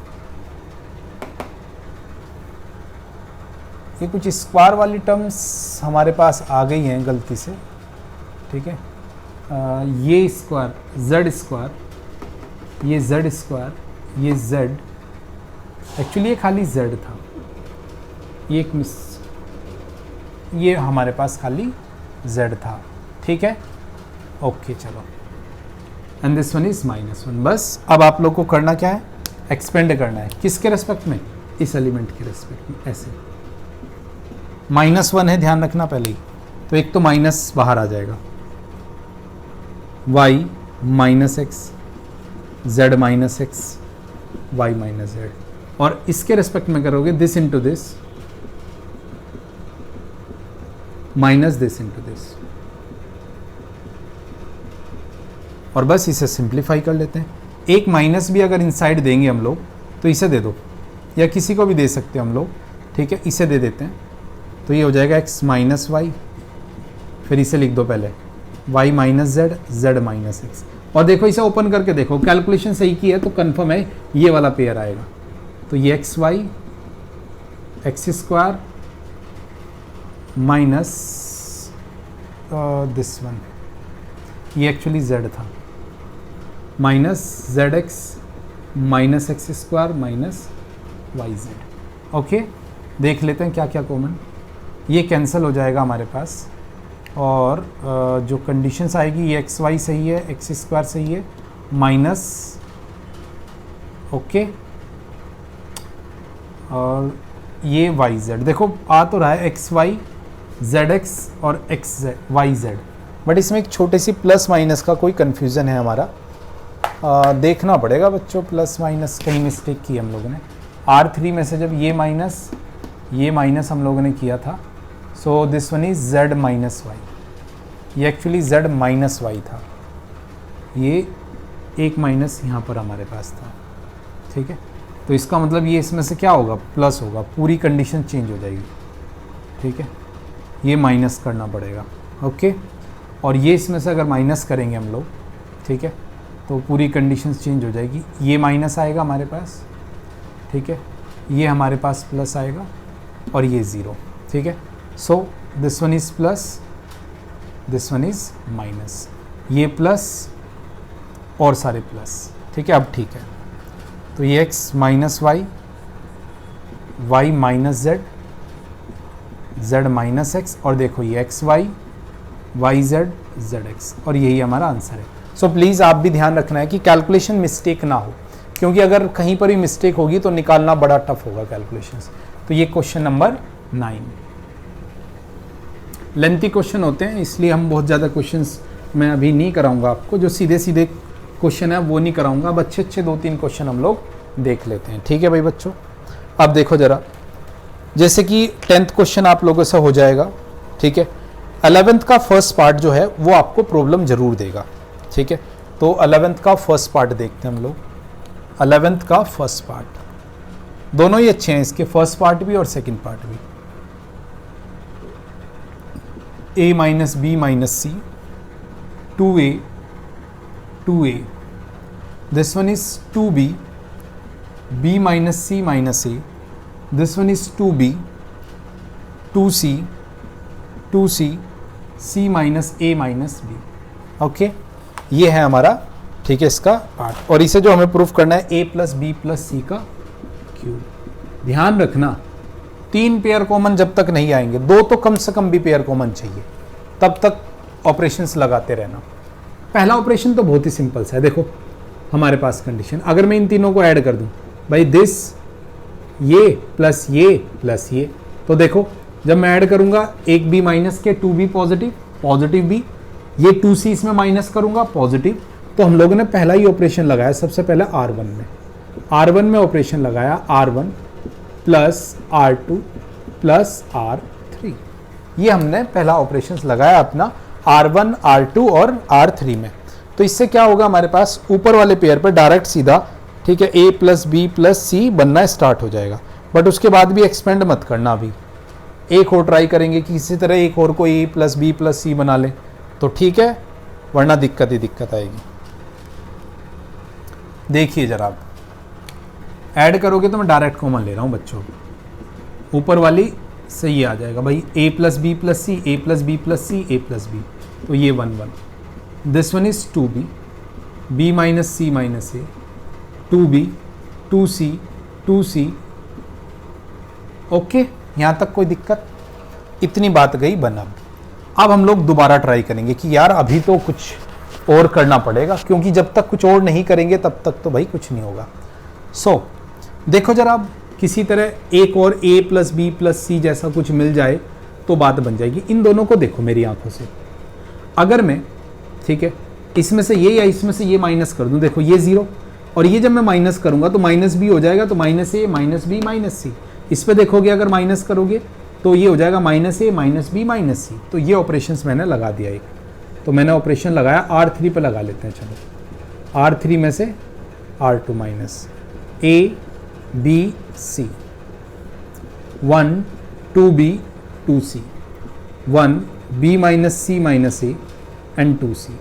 ये कुछ स्क्वायर वाली टर्म्स हमारे पास आ गई हैं गलती से, ठीक है, ये स्क्वायर जेड स्क्वायर, ये जेड स्क्वायर, ये जेड, एक्चुअली ये खाली जेड था, ये एक मिस, ये हमारे पास खाली जेड था, ठीक है, ओके चलो, एंड दिस वन इज -1। बस अब आप लोग को करना क्या है, एक्सपेंड करना है, किसके रेस्पेक्ट में, इस एलिमेंट के रेस्पेक्ट में, ऐसे -1 है, ध्यान रखना पहले ही, तो एक तो माइनस बाहर आ जाएगा, y minus X, z minus x, y minus Z, और इसके रेस्पेक्ट में करोगे this into this minus this into this, और बस इसे सिंप्लीफाई कर लेते हैं। एक माइनस भी अगर इनसाइड देंगे हम लोग तो इसे दे दो, या किसी को भी दे सकते हैं हम लोग, ठीक है, इसे दे देते हैं, तो ये हो जाएगा x माइनस वाई, फिर इसे लिख दो पहले y minus Z, Z minus x, और देखो इसे ओपन करके देखो, कैलकुलेशन सही की है तो कंफर्म है ये वाला पेयर आएगा, तो ये X Y X square minus this one, ये एक्चुअली z था, minus Z X minus X square minus Y Z. Okay, देख लेते हैं क्या क्या कॉमन, ये कैंसिल हो जाएगा हमारे पास, और जो कंडीशंस आएगी ये एक्स वाई सही है, एक्स स्क्वायर सही है, माइनस, ओके, और ये वाई जेड, देखो आ तो रहा है एक्स वाई जेड एक्स और X Z Y Z, but इसमें एक छोटे सी प्लस माइनस का कोई कन्फ्यूज़न है हमारा, देखना पड़ेगा बच्चों, प्लस माइनस कहीं मिस्टेक की हम लोगों ने, R3 में से जब ये माइनस हम लोगों ने किया था, so this one is z minus Y, ये एक्चुअली z माइनस वाई था, ये एक माइनस यहाँ पर हमारे पास था, ठीक है, तो इसका मतलब ये इसमें से क्या होगा, प्लस होगा, पूरी कंडीशन चेंज हो जाएगी, ठीक है, ये माइनस करना पड़ेगा, ओके, और ये इसमें से अगर माइनस करेंगे हम लोग, ठीक है, तो पूरी कंडीशन चेंज हो जाएगी, ये माइनस आएगा हमारे पास, ठीक है, ये हमारे पास प्लस आएगा, और ये 0, ठीक है, सो this one is plus, this one is minus, ये प्लस और सारे प्लस, ठीक है, अब ठीक है, तो ये x minus Y, Y minus Z, Z minus x, और देखो ये X Y, Y Z, Z X, और यही हमारा आंसर है। सो प्लीज़ आप भी ध्यान रखना है कि कैलकुलेशन मिस्टेक ना हो, क्योंकि अगर कहीं पर भी मिस्टेक होगी तो निकालना बड़ा टफ होगा कैलकुलेशंस। तो ये क्वेश्चन नंबर 9, लेंथी क्वेश्चन होते हैं इसलिए हम बहुत ज़्यादा क्वेश्चंस मैं अभी नहीं कराऊंगा आपको, जो सीधे सीधे क्वेश्चन है वो नहीं कराऊंगा, अब अच्छे अच्छे 2-3 क्वेश्चन हम लोग देख लेते हैं, ठीक है भाई बच्चों। अब देखो ज़रा, जैसे कि 10th क्वेश्चन आप लोगों से हो जाएगा, ठीक है, 11th का फर्स्ट पार्ट जो है वो आपको प्रॉब्लम ज़रूर देगा, ठीक है, तो 11th का फर्स्ट पार्ट देखते हैं हम लोग। 11th का फर्स्ट पार्ट दोनों ही अच्छे हैं, इसके फर्स्ट पार्ट भी और सेकंड पार्ट भी। a minus B minus C, 2a, this one is 2b, b minus c minus a, this one is 2b, 2c, 2c, c minus a minus b, okay, ये है हमारा, ठीक है, इसका part, और इसे जो हमें प्रूफ करना है a प्लस बी प्लस सी का क्यूब। ध्यान रखना 3 पेयर कॉमन जब तक नहीं आएंगे, 2 तो कम से कम भी पेयर कॉमन चाहिए, तब तक ऑपरेशंस लगाते रहना। पहला ऑपरेशन तो बहुत ही सिंपल सा है। देखो हमारे पास कंडीशन, अगर मैं इन तीनों को ऐड कर दूं, भाई दिस, ये प्लस ये प्लस ये, तो देखो जब मैं ऐड करूंगा एक बी माइनस के 2b पॉजिटिव, पॉजिटिव बी, ये 2c इसमें माइनस करूंगा पॉजिटिव। तो हम लोगों ने पहला ही ऑपरेशन लगाया सबसे पहले R1 में ऑपरेशन लगाया R1 plus R2 plus R3। ये हमने पहला ऑपरेशन लगाया अपना R1 R2 और R3 में। तो इससे क्या होगा, हमारे पास ऊपर वाले पेयर पर डायरेक्ट सीधा, ठीक है, a प्लस बी प्लस सी बनना स्टार्ट हो जाएगा। बट उसके बाद भी एक्सपेंड मत करना, अभी एक और ट्राई करेंगे कि इसी तरह एक और को a प्लस बी प्लस सी बना ले तो ठीक है, वरना दिक्कत ही दिक्कत आएगी। देखिए जरा, आप ऐड करोगे तो मैं डायरेक्ट कॉमन ले रहा हूँ बच्चों, ऊपर वाली से ये आ जाएगा भाई a plus b plus c, a plus b plus c, a plus b, तो ये 1 1, this one is 2b, b minus C minus a, 2b 2c 2c। Okay, यहाँ तक कोई दिक्कत? इतनी बात गई बन। अब हम लोग दोबारा ट्राई करेंगे कि यार अभी तो कुछ और करना पड़ेगा, क्योंकि जब तक कुछ और नहीं करेंगे तब तक तो भाई कुछ नहीं होगा। सो देखो जरा, अब किसी तरह एक और a प्लस बी प्लस सी जैसा कुछ मिल जाए तो बात बन जाएगी। इन दोनों को देखो मेरी आंखों से, अगर मैं, ठीक है, इसमें से ये या इसमें से ये माइनस कर दूं, देखो ये 0 और ये जब मैं माइनस करूंगा तो माइनस बी हो जाएगा, तो minus a minus B minus सी। इस पे देखोगे अगर माइनस करोगे तो ये हो जाएगा minus a minus B minus सी। तो ये ऑपरेशंस मैंने लगा दिया एक, तो मैंने ऑपरेशन लगाया R3 पे लगा लेते हैं। चलो R3 में से R2 minus a B c, 1 2b 2c, 1 b minus C minus A and 2c।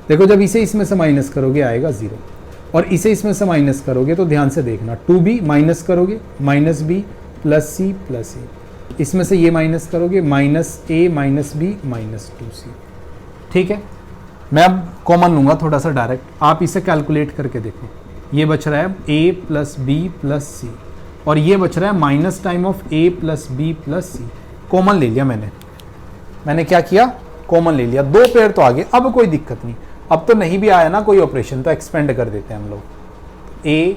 देखो जब इसे इसमें से माइनस करोगे आएगा 0, और इसे इसमें से माइनस करोगे तो ध्यान से देखना, 2b माइनस करोगे minus B plus c plus a, इसमें से ये माइनस करोगे minus a minus B minus 2c। ठीक है, मैं अब कॉमन लूँगा थोड़ा सा डायरेक्ट, आप इसे कैलकुलेट करके देखो। ये बच रहा है a प्लस बी प्लस सी, और ये बच रहा है minus time of a plus b plus c. Common ले लिया मैंने क्या किया, कॉमन ले लिया, 2 पेयर तो आगे, अब कोई दिक्कत नहीं। अब तो नहीं भी आया ना कोई ऑपरेशन तो एक्सपेंड कर देते हैं हम लोग, a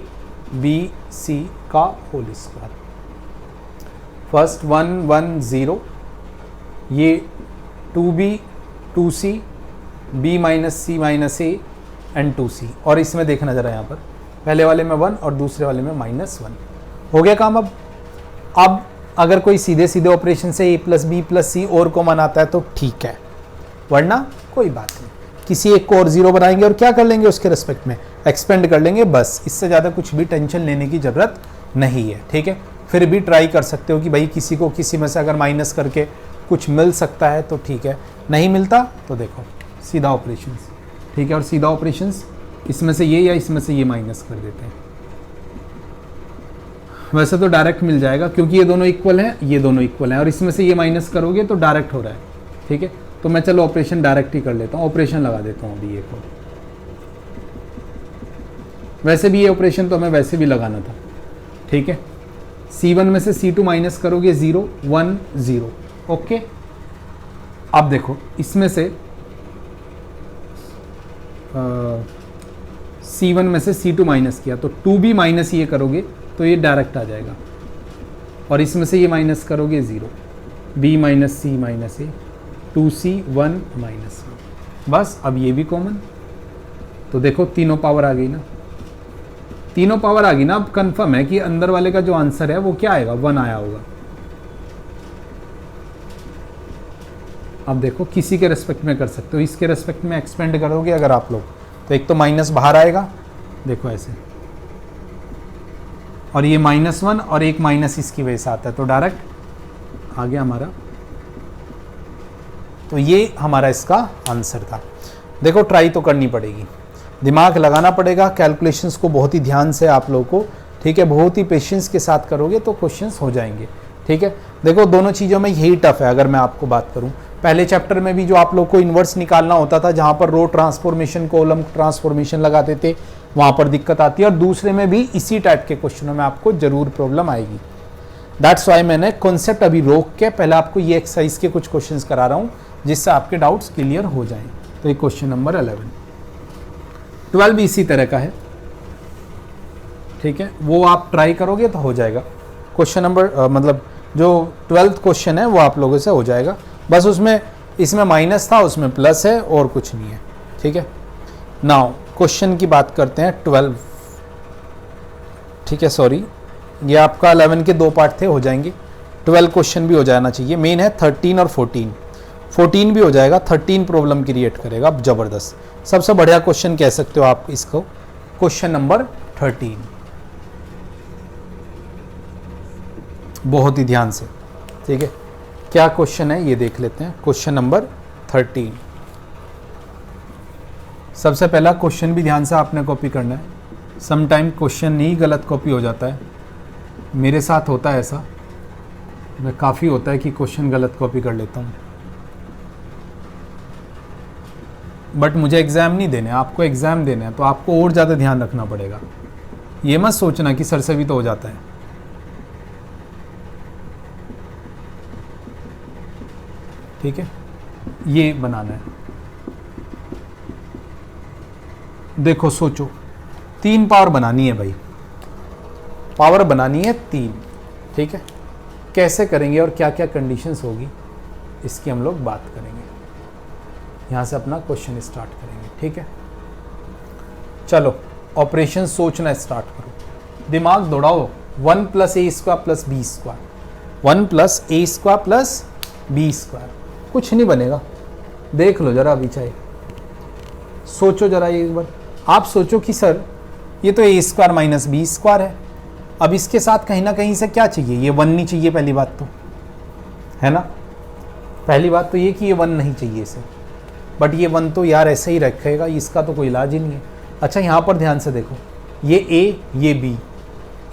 b c का होल स्क्वायर। फर्स्ट 1 1 0, ये 2b 2c, b minus C minus A and 2c, और इसमें देखना जरा यहाँ पर, पहले वाले में 1 और दूसरे वाले में -1। हो गया काम। अब अगर कोई सीधे सीधे ऑपरेशन से a प्लस बी प्लस सी और कॉमन आता है तो ठीक है, वरना कोई बात नहीं, किसी एक को और 0 बनाएंगे और क्या कर लेंगे उसके रिस्पेक्ट में, एक्सपेंड कर लेंगे, बस। इससे ज़्यादा कुछ भी टेंशन लेने की ज़रूरत नहीं है। ठीक है, फिर भी ट्राई कर सकते हो कि भाई किसी को किसी में से अगर माइनस करके कुछ मिल सकता है तो ठीक है, नहीं मिलता तो देखो सीधा ऑपरेशंस। ठीक है, और सीधा ऑपरेशंस इसमें से ये या इसमें से ये माइनस कर देते हैं। वैसे तो डायरेक्ट मिल जाएगा क्योंकि ये दोनों इक्वल हैं, ये दोनों इक्वल हैं, और इसमें से ये माइनस करोगे तो डायरेक्ट हो रहा है। ठीक है, तो मैं चलो ऑपरेशन डायरेक्ट ही कर लेता हूँ, ऑपरेशन लगा देता हूँ अभी एक और। वैसे भी ये ऑपरेशन तो हमें वैसे भी लगाना था। ठीक है, C1 में से C2 माइनस करोगे 0 1 0। ओके, अब देखो इसमें से C1 में से C2 माइनस किया तो 2b माइनस ये करोगे तो ये डायरेक्ट आ जाएगा, और इसमें से ये माइनस करोगे 0, b माइनस सी माइनस ए, 2c 1 माइनस 1। बस अब ये भी कॉमन, तो देखो तीनों पावर आ गई ना, तीनों पावर आ गई ना। अब कंफर्म है कि अंदर वाले का जो आंसर है वो क्या आएगा, 1 आया होगा। अब देखो किसी के रेस्पेक्ट में कर सकते हो, इसके रेस्पेक्ट में एक्सपेंड करोगे अगर आप लोग तो एक तो माइनस बाहर आएगा, देखो ऐसे, और ये -1 और एक माइनस इसकी वजह से आता है तो डायरेक्ट आ गया हमारा। तो ये हमारा इसका आंसर था। देखो ट्राई तो करनी पड़ेगी, दिमाग लगाना पड़ेगा, कैलकुलेशंस को बहुत ही ध्यान से आप लोगों को, ठीक है, बहुत ही पेशेंस के साथ करोगे तो क्वेश्चंस हो जाएंगे। ठीक है, देखो दोनों चीज़ों में यही टफ है। अगर मैं आपको बात करूं, पहले चैप्टर में भी जो आप लोग को इन्वर्स निकालना होता था, जहां पर रो ट्रांसफॉर्मेशन कॉलम ट्रांसफॉर्मेशन लगाते थे, वहाँ पर दिक्कत आती है, और दूसरे में भी इसी टाइप के क्वेश्चनों में आपको जरूर प्रॉब्लम आएगी। दैट्स वाई मैंने कॉन्सेप्ट अभी रोक के पहले आपको ये एक्सरसाइज के कुछ क्वेश्चंस करा रहा हूँ जिससे आपके डाउट्स क्लियर हो जाएं। तो ये क्वेश्चन नंबर 11। 12 भी इसी तरह का है, ठीक है, वो आप ट्राई करोगे तो हो जाएगा। क्वेश्चन नंबर मतलब जो 12th क्वेश्चन है वो आप लोगों से हो जाएगा, बस उसमें इसमें माइनस था, उसमें प्लस है और कुछ नहीं है, ठीक है। नाउ क्वेश्चन की बात करते हैं 12, ठीक है, सॉरी ये आपका 11 के 2 पार्ट थे, हो जाएंगे। 12 क्वेश्चन भी हो जाना चाहिए, मेन है 13 और 14, 14 भी हो जाएगा, 13 प्रॉब्लम क्रिएट करेगा जबरदस्त। सबसे बढ़िया क्वेश्चन कह सकते हो आप इसको, क्वेश्चन नंबर 13, बहुत ही ध्यान से, ठीक है। क्या क्वेश्चन है ये देख लेते हैं, क्वेश्चन नंबर 13। सबसे पहला क्वेश्चन भी ध्यान से आपने कॉपी करना है। समटाइम क्वेश्चन ही गलत कॉपी हो जाता है, मेरे साथ होता है ऐसा, मैं काफ़ी होता है कि क्वेश्चन गलत कॉपी कर लेता हूँ, बट मुझे एग्ज़ाम नहीं देने, आपको एग्ज़ाम देने हैं, तो आपको और ज़्यादा ध्यान रखना पड़ेगा। ये मत सोचना कि सर से भी तो हो जाता है। ठीक है, ये बनाना है। देखो सोचो, 3 पावर बनानी है भाई, पावर बनानी है 3, ठीक है। कैसे करेंगे और क्या क्या कंडीशंस होगी इसकी हम लोग बात करेंगे। यहाँ से अपना क्वेश्चन स्टार्ट करेंगे, ठीक है। चलो ऑपरेशन सोचना स्टार्ट करो, दिमाग दौड़ाओ। 1 + a² + b², 1 + a² + b², कुछ नहीं बनेगा। देख लो जरा अभी, चाहे सोचो जरा एक बार। आप सोचो कि सर ये तो a² - b² है, अब इसके साथ कहीं ना कहीं से क्या चाहिए, ये 1 नहीं चाहिए, पहली बात तो है ना, पहली बात तो ये कि ये 1 नहीं चाहिए इसे, बट ये 1 तो यार ऐसे ही रखेगा, इसका तो कोई इलाज ही नहीं है। अच्छा यहाँ पर ध्यान से देखो, ये a ये b,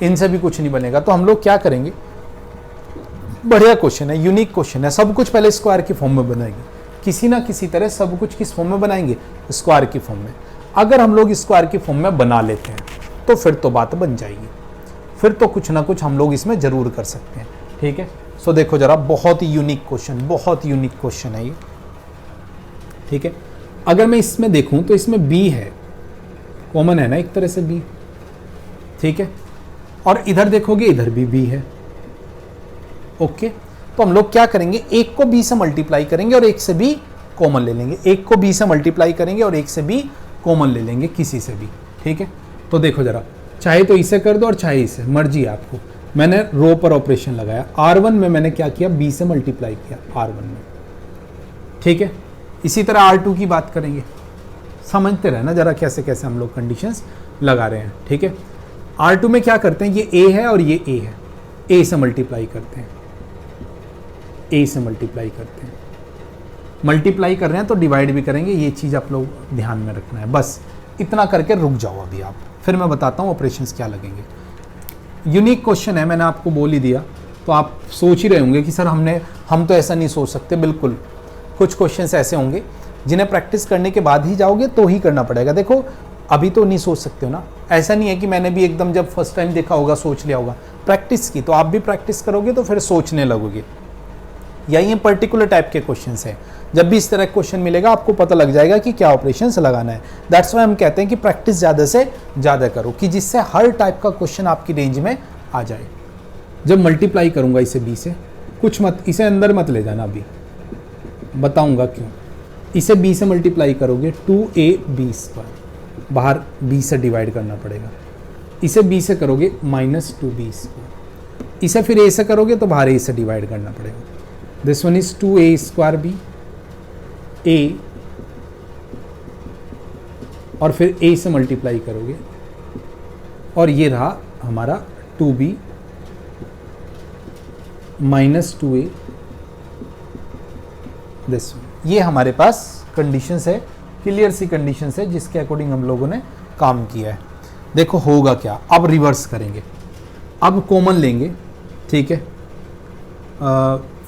इनसे भी कुछ नहीं बनेगा, तो हम लोग क्या करेंगे। बढ़िया क्वेश्चन है, यूनिक क्वेश्चन है, सब कुछ पहले स्क्वायर की फॉर्म में बनाएंगे, किसी ना किसी तरह सब कुछ किस फॉर्म में बनाएंगे, स्क्वायर की फॉर्म में। अगर हम लोग स्क्वायर की फॉर्म में बना लेते हैं तो फिर तो बात बन जाएगी, फिर तो कुछ ना कुछ हम लोग इसमें जरूर कर सकते हैं, ठीक है। सो देखो जरा, बहुत ही यूनिक क्वेश्चन, बहुत यूनिक क्वेश्चन है ये, ठीक है। अगर मैं इसमें देखूं तो इसमें b है, कॉमन है ना एक तरह से b, ठीक है, और इधर देखोगे इधर भी b है, ओके। तो हम लोग क्या करेंगे, एक को b से मल्टीप्लाई करेंगे और एक से b कॉमन ले लेंगे, एक को b से मल्टीप्लाई करेंगे और एक से b कॉमन ले लेंगे, किसी से भी, ठीक है। तो देखो जरा, चाहे तो इसे कर दो और चाहे इसे, मर्जी है आपको। मैंने रो पर ऑपरेशन लगाया, r1 में मैंने क्या किया, b से मल्टीप्लाई किया r1 में, ठीक है। इसी तरह r2 की बात करेंगे, समझते रहना जरा कैसे कैसे हम लोग कंडीशंस लगा रहे हैं, ठीक है। r2 में क्या करते हैं, ये a है और ये a है, a से मल्टीप्लाई करते हैं, a से मल्टीप्लाई करते हैं, मल्टीप्लाई कर रहे हैं तो डिवाइड भी करेंगे, ये चीज़ आप लोग ध्यान में रखना है। बस इतना करके रुक जाओ अभी आप, फिर मैं बताता हूँ ऑपरेशंस क्या लगेंगे। यूनिक क्वेश्चन है, मैंने आपको बोल ही दिया, तो आप सोच ही रहे होंगे कि सर हम तो ऐसा नहीं सोच सकते। बिल्कुल, कुछ क्वेश्चंस ऐसे होंगे जिन्हें प्रैक्टिस करने के बाद ही जाओगे तो ही करना पड़ेगा। देखो अभी तो नहीं सोच सकते हो ना, ऐसा नहीं है कि मैंने भी एकदम जब फर्स्ट टाइम देखा होगा सोच लिया होगा, प्रैक्टिस की, तो आप भी प्रैक्टिस करोगे तो फिर सोचने लगोगे। या ये पर्टिकुलर टाइप के क्वेश्चंस हैं, जब भी इस तरह क्वेश्चन मिलेगा आपको पता लग जाएगा कि क्या ऑपरेशंस लगाना है। दैट्स व्हाई हम कहते हैं कि प्रैक्टिस ज़्यादा से ज़्यादा करो, कि जिससे हर टाइप का क्वेश्चन आपकी रेंज में आ जाए। जब मल्टीप्लाई करूंगा इसे b से, कुछ मत, इसे अंदर मत ले जाना, अभी बताऊंगा क्यों। इसे b से मल्टीप्लाई करोगे 2ab², बाहर b से डिवाइड करना पड़ेगा। इसे b से करोगे -2b², इसे फिर a से करोगे तो बाहर a से डिवाइड करना पड़ेगा। This one is 2a²b, a, और फिर a से मल्टीप्लाई करोगे, और ये रहा हमारा 2b -2a, दिस, ये हमारे पास कंडीशंस है, क्लियर सी कंडीशंस है जिसके अकॉर्डिंग हम लोगों ने काम किया है। देखो होगा क्या, अब रिवर्स करेंगे, अब कॉमन लेंगे, ठीक है।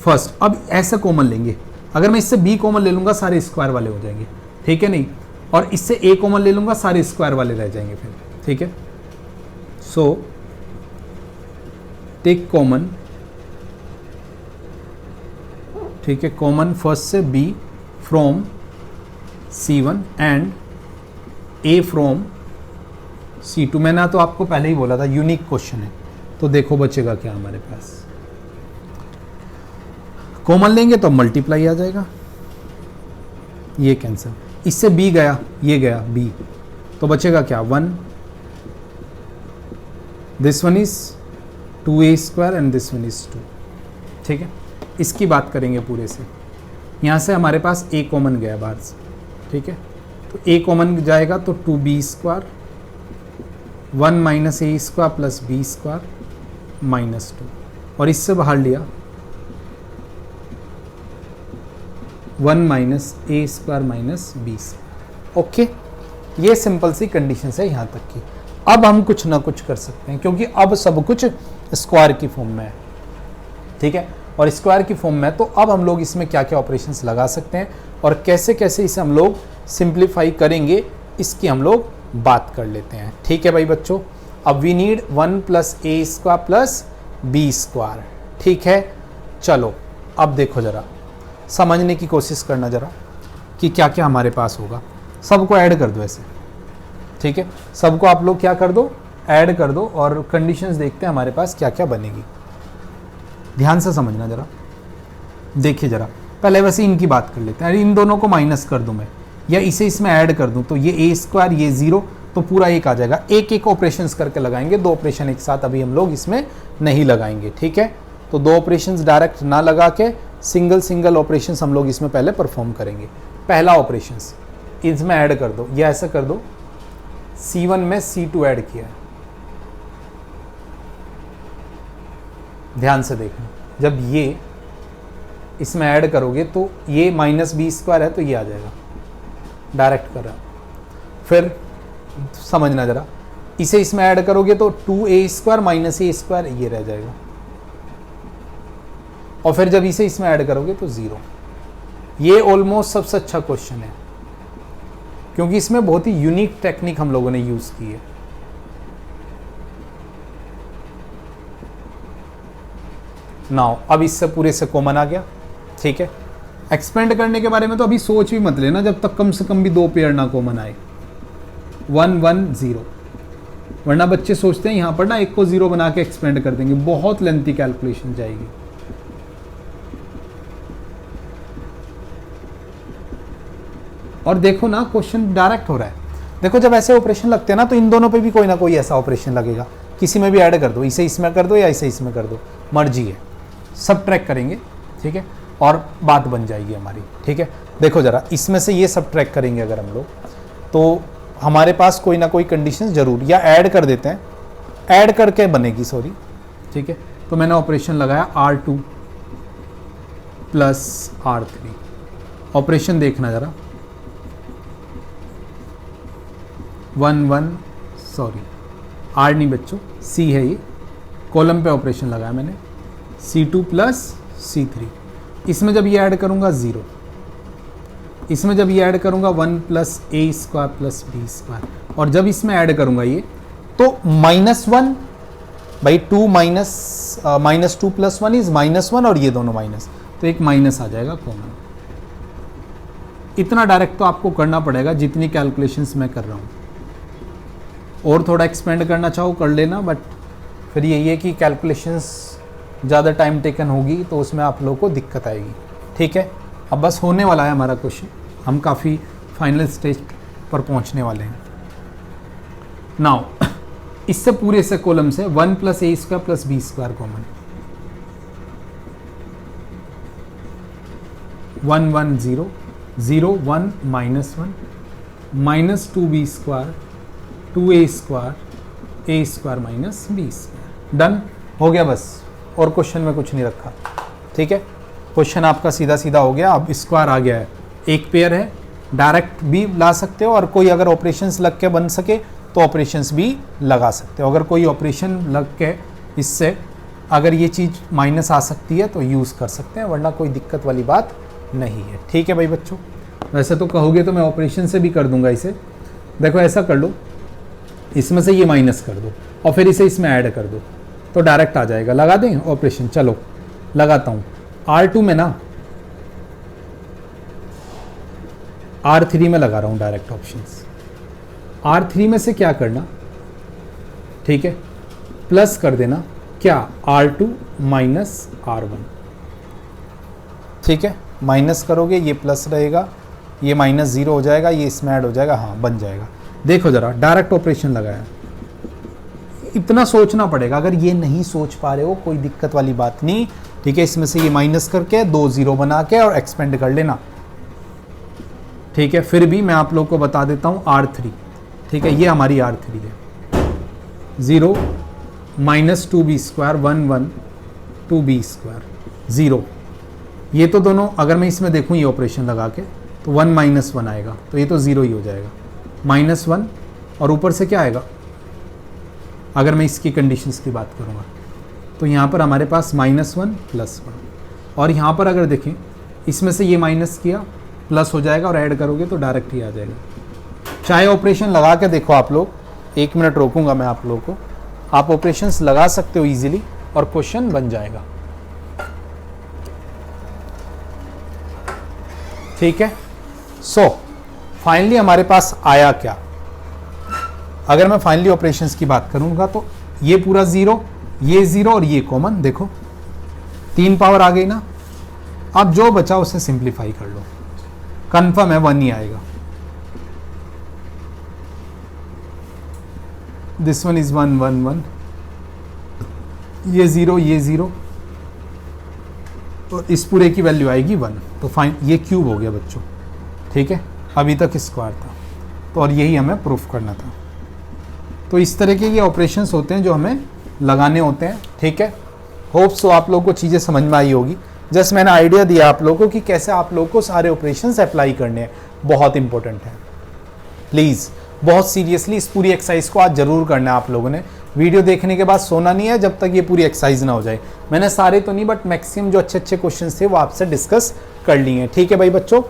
फर्स्ट अब ऐसे कॉमन लेंगे, अगर मैं इससे b कॉमन ले लूँगा सारे स्क्वायर वाले हो जाएंगे, ठीक है नहीं। और इससे ए कॉमन ले लूंगा, सारे स्क्वायर वाले रह जाएंगे फिर, ठीक है। सो टेक कॉमन, ठीक है, कॉमन फर्स्ट से b from C1 and a from C2। मैंने तो आपको पहले ही बोला था यूनिक क्वेश्चन है, तो देखो बचेगा क्या हमारे पास। कॉमन लेंगे तो मल्टीप्लाई आ जाएगा, ये कैंसिल, इससे b गया, ये गया b, तो बचेगा क्या 1, this one is 2a square and this one is 2, ठीक है। इसकी बात करेंगे पूरे से, यहाँ से हमारे पास a कॉमन गया बाहर से, ठीक है, तो a कॉमन जाएगा तो 2b square 1 minus a square plus b square minus 2, और इससे बाहर लिया 1 minus a square minus b square. Okay, ये सिंपल सी कंडीशन है यहाँ तक की। अब हम कुछ ना कुछ कर सकते हैं, क्योंकि अब सब कुछ स्क्वायर की फॉर्म में है, ठीक है, और स्क्वायर की फॉर्म में, तो अब हम लोग इसमें क्या क्या ऑपरेशंस लगा सकते हैं और कैसे कैसे इसे हम लोग सिंप्लीफाई करेंगे, इसकी हम लोग बात कर लेते हैं, ठीक है भाई बच्चों। अब we need 1 plus a square plus b square, ठीक है। चलो अब देखो जरा, समझने की कोशिश करना जरा कि क्या क्या हमारे पास होगा। सबको ऐड कर दो ऐसे, ठीक है, सबको आप लोग क्या कर दो, ऐड कर दो, और कंडीशंस देखते हैं हमारे पास क्या क्या बनेगी। ध्यान से समझना जरा, देखिए जरा, पहले वैसे इनकी बात कर लेते हैं। अरे इन दोनों को माइनस कर दूं मैं, या इसे इसमें ऐड कर दूं, तो ये ए स्क्वायर, ये 0, तो पूरा एक आ जाएगा। एक एक ऑपरेशंस करके लगाएंगे, 2 ऑपरेशन एक साथ अभी हम लोग इसमें नहीं लगाएंगे, ठीक है। तो 2 ऑपरेशंस डायरेक्ट ना लगा के सिंगल सिंगल ऑपरेशंस हम लोग इसमें पहले परफॉर्म करेंगे। पहला ऑपरेशंस इसमें ऐड कर दो, या ऐसा कर दो, C1 में C2 ऐड किया है, ध्यान से देखना, जब ये इसमें ऐड करोगे तो ये माइनस बी स्क्वायर है, तो ये आ जाएगा, डायरेक्ट कर रहा। फिर समझना जरा, इसे इसमें ऐड करोगे तो 2a square minus a square ये रह जाएगा, और फिर जब इसे इसमें ऐड करोगे तो 0। ये ऑलमोस्ट सबसे अच्छा क्वेश्चन है, क्योंकि इसमें बहुत ही यूनिक टेक्निक हम लोगों ने यूज की है। नाउ अब इससे पूरे से कॉमन आ गया, ठीक है। एक्सपेंड करने के बारे में तो अभी सोच भी मत लेना, जब तक कम से कम भी 2 पेयर ना कॉमन आए, 1 1 0, वरना बच्चे सोचते हैं यहाँ पर ना एक को 0 बना के एक्सपेंड कर देंगे, बहुत लेंथी कैलकुलेशन जाएगी। और देखो ना, क्वेश्चन डायरेक्ट हो रहा है। देखो जब ऐसे ऑपरेशन लगते हैं ना, तो इन दोनों पे भी कोई ना कोई ऐसा ऑपरेशन लगेगा, किसी में भी ऐड कर दो, इसे इसमें कर दो या इसे इसमें कर दो, मर्जी है, सब ट्रैक करेंगे, ठीक है, और बात बन जाएगी हमारी, ठीक है। देखो जरा, इसमें से ये सब ट्रैक करेंगे अगर हम लोग, तो हमारे पास कोई ना कोई कंडीशन जरूर, या ऐड कर देते हैं, ऐड करके बनेगी, सॉरी, ठीक है। तो मैंने ऑपरेशन लगाया R2 प्लस R3, ऑपरेशन देखना जरा, 1 1, सॉरी R नहीं बच्चों, C है ये, कॉलम पे ऑपरेशन लगाया मैंने, C2 प्लस C3, इसमें जब ये ऐड करूंगा 0, इसमें जब ये ऐड करूंगा 1 plus a square plus b square, और जब इसमें ऐड करूंगा ये, तो -1 बाई 2 माइनस 2 प्लस 1 इज -1, और ये दोनों माइनस, तो एक माइनस आ जाएगा कॉमन। इतना डायरेक्ट तो आपको करना पड़ेगा जितनी कैलकुलेशंस मैं कर रहा हूँ, और थोड़ा एक्सपेंड करना चाहो कर लेना, बट फिर यही है कि कैलकुलेशंस ज़्यादा टाइम टेकन होगी तो उसमें आप लोगों को दिक्कत आएगी, ठीक है। अब बस होने वाला है हमारा क्वेश्चन, हम काफ़ी फाइनल स्टेज पर पहुंचने वाले हैं। नाउ इससे पूरे से कॉलम से 1 plus a square plus b square common, 1 1 0 0 1 -1 minus 2b square 2a square a square minus b square, done हो गया बस, और क्वेश्चन में कुछ नहीं रखा, ठीक है। क्वेश्चन आपका सीधा सीधा हो गया, अब स्क्वायर आ गया है, एक पेयर है, डायरेक्ट भी ला सकते हो, और कोई अगर ऑपरेशंस लग के बन सके तो ऑपरेशंस भी लगा सकते हो। अगर कोई ऑपरेशन लग के इससे अगर ये चीज़ माइनस आ सकती है तो यूज़ कर सकते हैं, वरना कोई दिक्कत वाली बात नहीं है, ठीक है भाई बच्चों। वैसे तो कहोगे तो मैं ऑपरेशन से भी कर दूंगा इसे। देखो ऐसा कर लो, इसमें से ये माइनस कर दो और फिर इसे इसमें ऐड कर दो तो डायरेक्ट आ जाएगा। लगा दें ऑपरेशन, चलो लगाता हूँ। R2 में ना R3 में लगा रहा हूँ डायरेक्ट ऑप्शंस। R3 में से क्या करना, ठीक है, प्लस कर देना क्या, R2 माइनस R1, ठीक है। माइनस करोगे ये प्लस रहेगा, ये माइनस 0 हो जाएगा, ये इसमें ऐड हो जाएगा, हाँ बन जाएगा। देखो जरा डायरेक्ट ऑपरेशन लगाया, इतना सोचना पड़ेगा। अगर ये नहीं सोच पा रहे हो कोई दिक्कत वाली बात नहीं, ठीक है। इसमें से ये माइनस करके 2 0 बना के और एक्सपेंड कर लेना, ठीक है। फिर भी मैं आप लोग को बता देता हूँ R3, ठीक है, ये हमारी R3 है। 0 minus 2b square 1 1 2b square 0, ये तो दोनों अगर मैं इसमें देखूँ ये ऑपरेशन लगा के तो 1 माइनस 1 आएगा, तो ये तो 0 ही हो जाएगा। -1 और ऊपर से क्या आएगा, अगर मैं इसकी कंडीशंस की बात करूँगा तो यहाँ पर हमारे पास -1 +1, और यहाँ पर अगर देखें इसमें से ये माइनस किया प्लस हो जाएगा और ऐड करोगे तो डायरेक्ट ही आ जाएगा। चाहे ऑपरेशन लगा के देखो आप लोग, 1 मिनट रोकूंगा मैं आप लोगों को, आप ऑपरेशंस लगा सकते हो इजीली और क्वेश्चन बन जाएगा, ठीक है। सो फाइनली हमारे पास आया क्या, अगर मैं फाइनली ऑपरेशंस की बात करूंगा तो ये पूरा 0, ये 0 और ये कॉमन, देखो 3 पावर आ गई ना। अब जो बचा उसे सिंप्लीफाई कर लो, कंफर्म है 1 ही आएगा। दिस वन इज 1 1 1, ये 0 ये 0 और इस पूरे की वैल्यू आएगी 1, तो फाइन ये क्यूब हो गया बच्चों, ठीक है। अभी तक स्क्वायर था तो, और यही हमें प्रूफ करना था। तो इस तरह के ये ऑपरेशंस होते हैं जो हमें लगाने होते हैं, ठीक है। होप सो आप लोगों को चीज़ें समझ में आई होगी। जस्ट मैंने आइडिया दिया आप लोगों को कि कैसे आप लोगों को सारे ऑपरेशंस अप्लाई करने हैं, बहुत इंपॉर्टेंट है। प्लीज़ बहुत सीरियसली इस पूरी एक्सरसाइज को आज जरूर करना है आप लोगों ने। वीडियो देखने के बाद सोना नहीं है जब तक ये पूरी एक्सरसाइज ना हो जाए। मैंने सारे तो नहीं बट मैक्सिमम जो अच्छे अच्छे क्वेश्चन थे वो आपसे डिस्कस कर लिए हैं, ठीक है भाई बच्चों।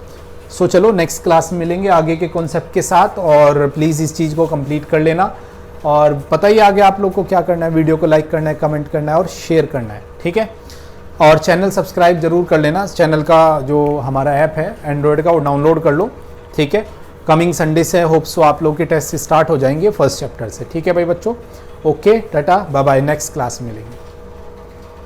सो चलो नेक्स्ट क्लास में मिलेंगे आगे के कॉन्सेप्ट के साथ, और प्लीज़ इस चीज़ को कंप्लीट कर लेना। और पता ही आगे आप लोग को क्या करना है, वीडियो को लाइक करना है, कमेंट करना है और शेयर करना है, ठीक है। और चैनल सब्सक्राइब जरूर कर लेना। चैनल का जो हमारा ऐप है एंड्रॉयड का वो डाउनलोड कर लो, ठीक है। कमिंग संडे से होप सो आप लोग के टेस्ट स्टार्ट हो जाएंगे फर्स्ट चैप्टर से, ठीक है भाई बच्चों। Okay tata bye bye, next class में मिलेंगे।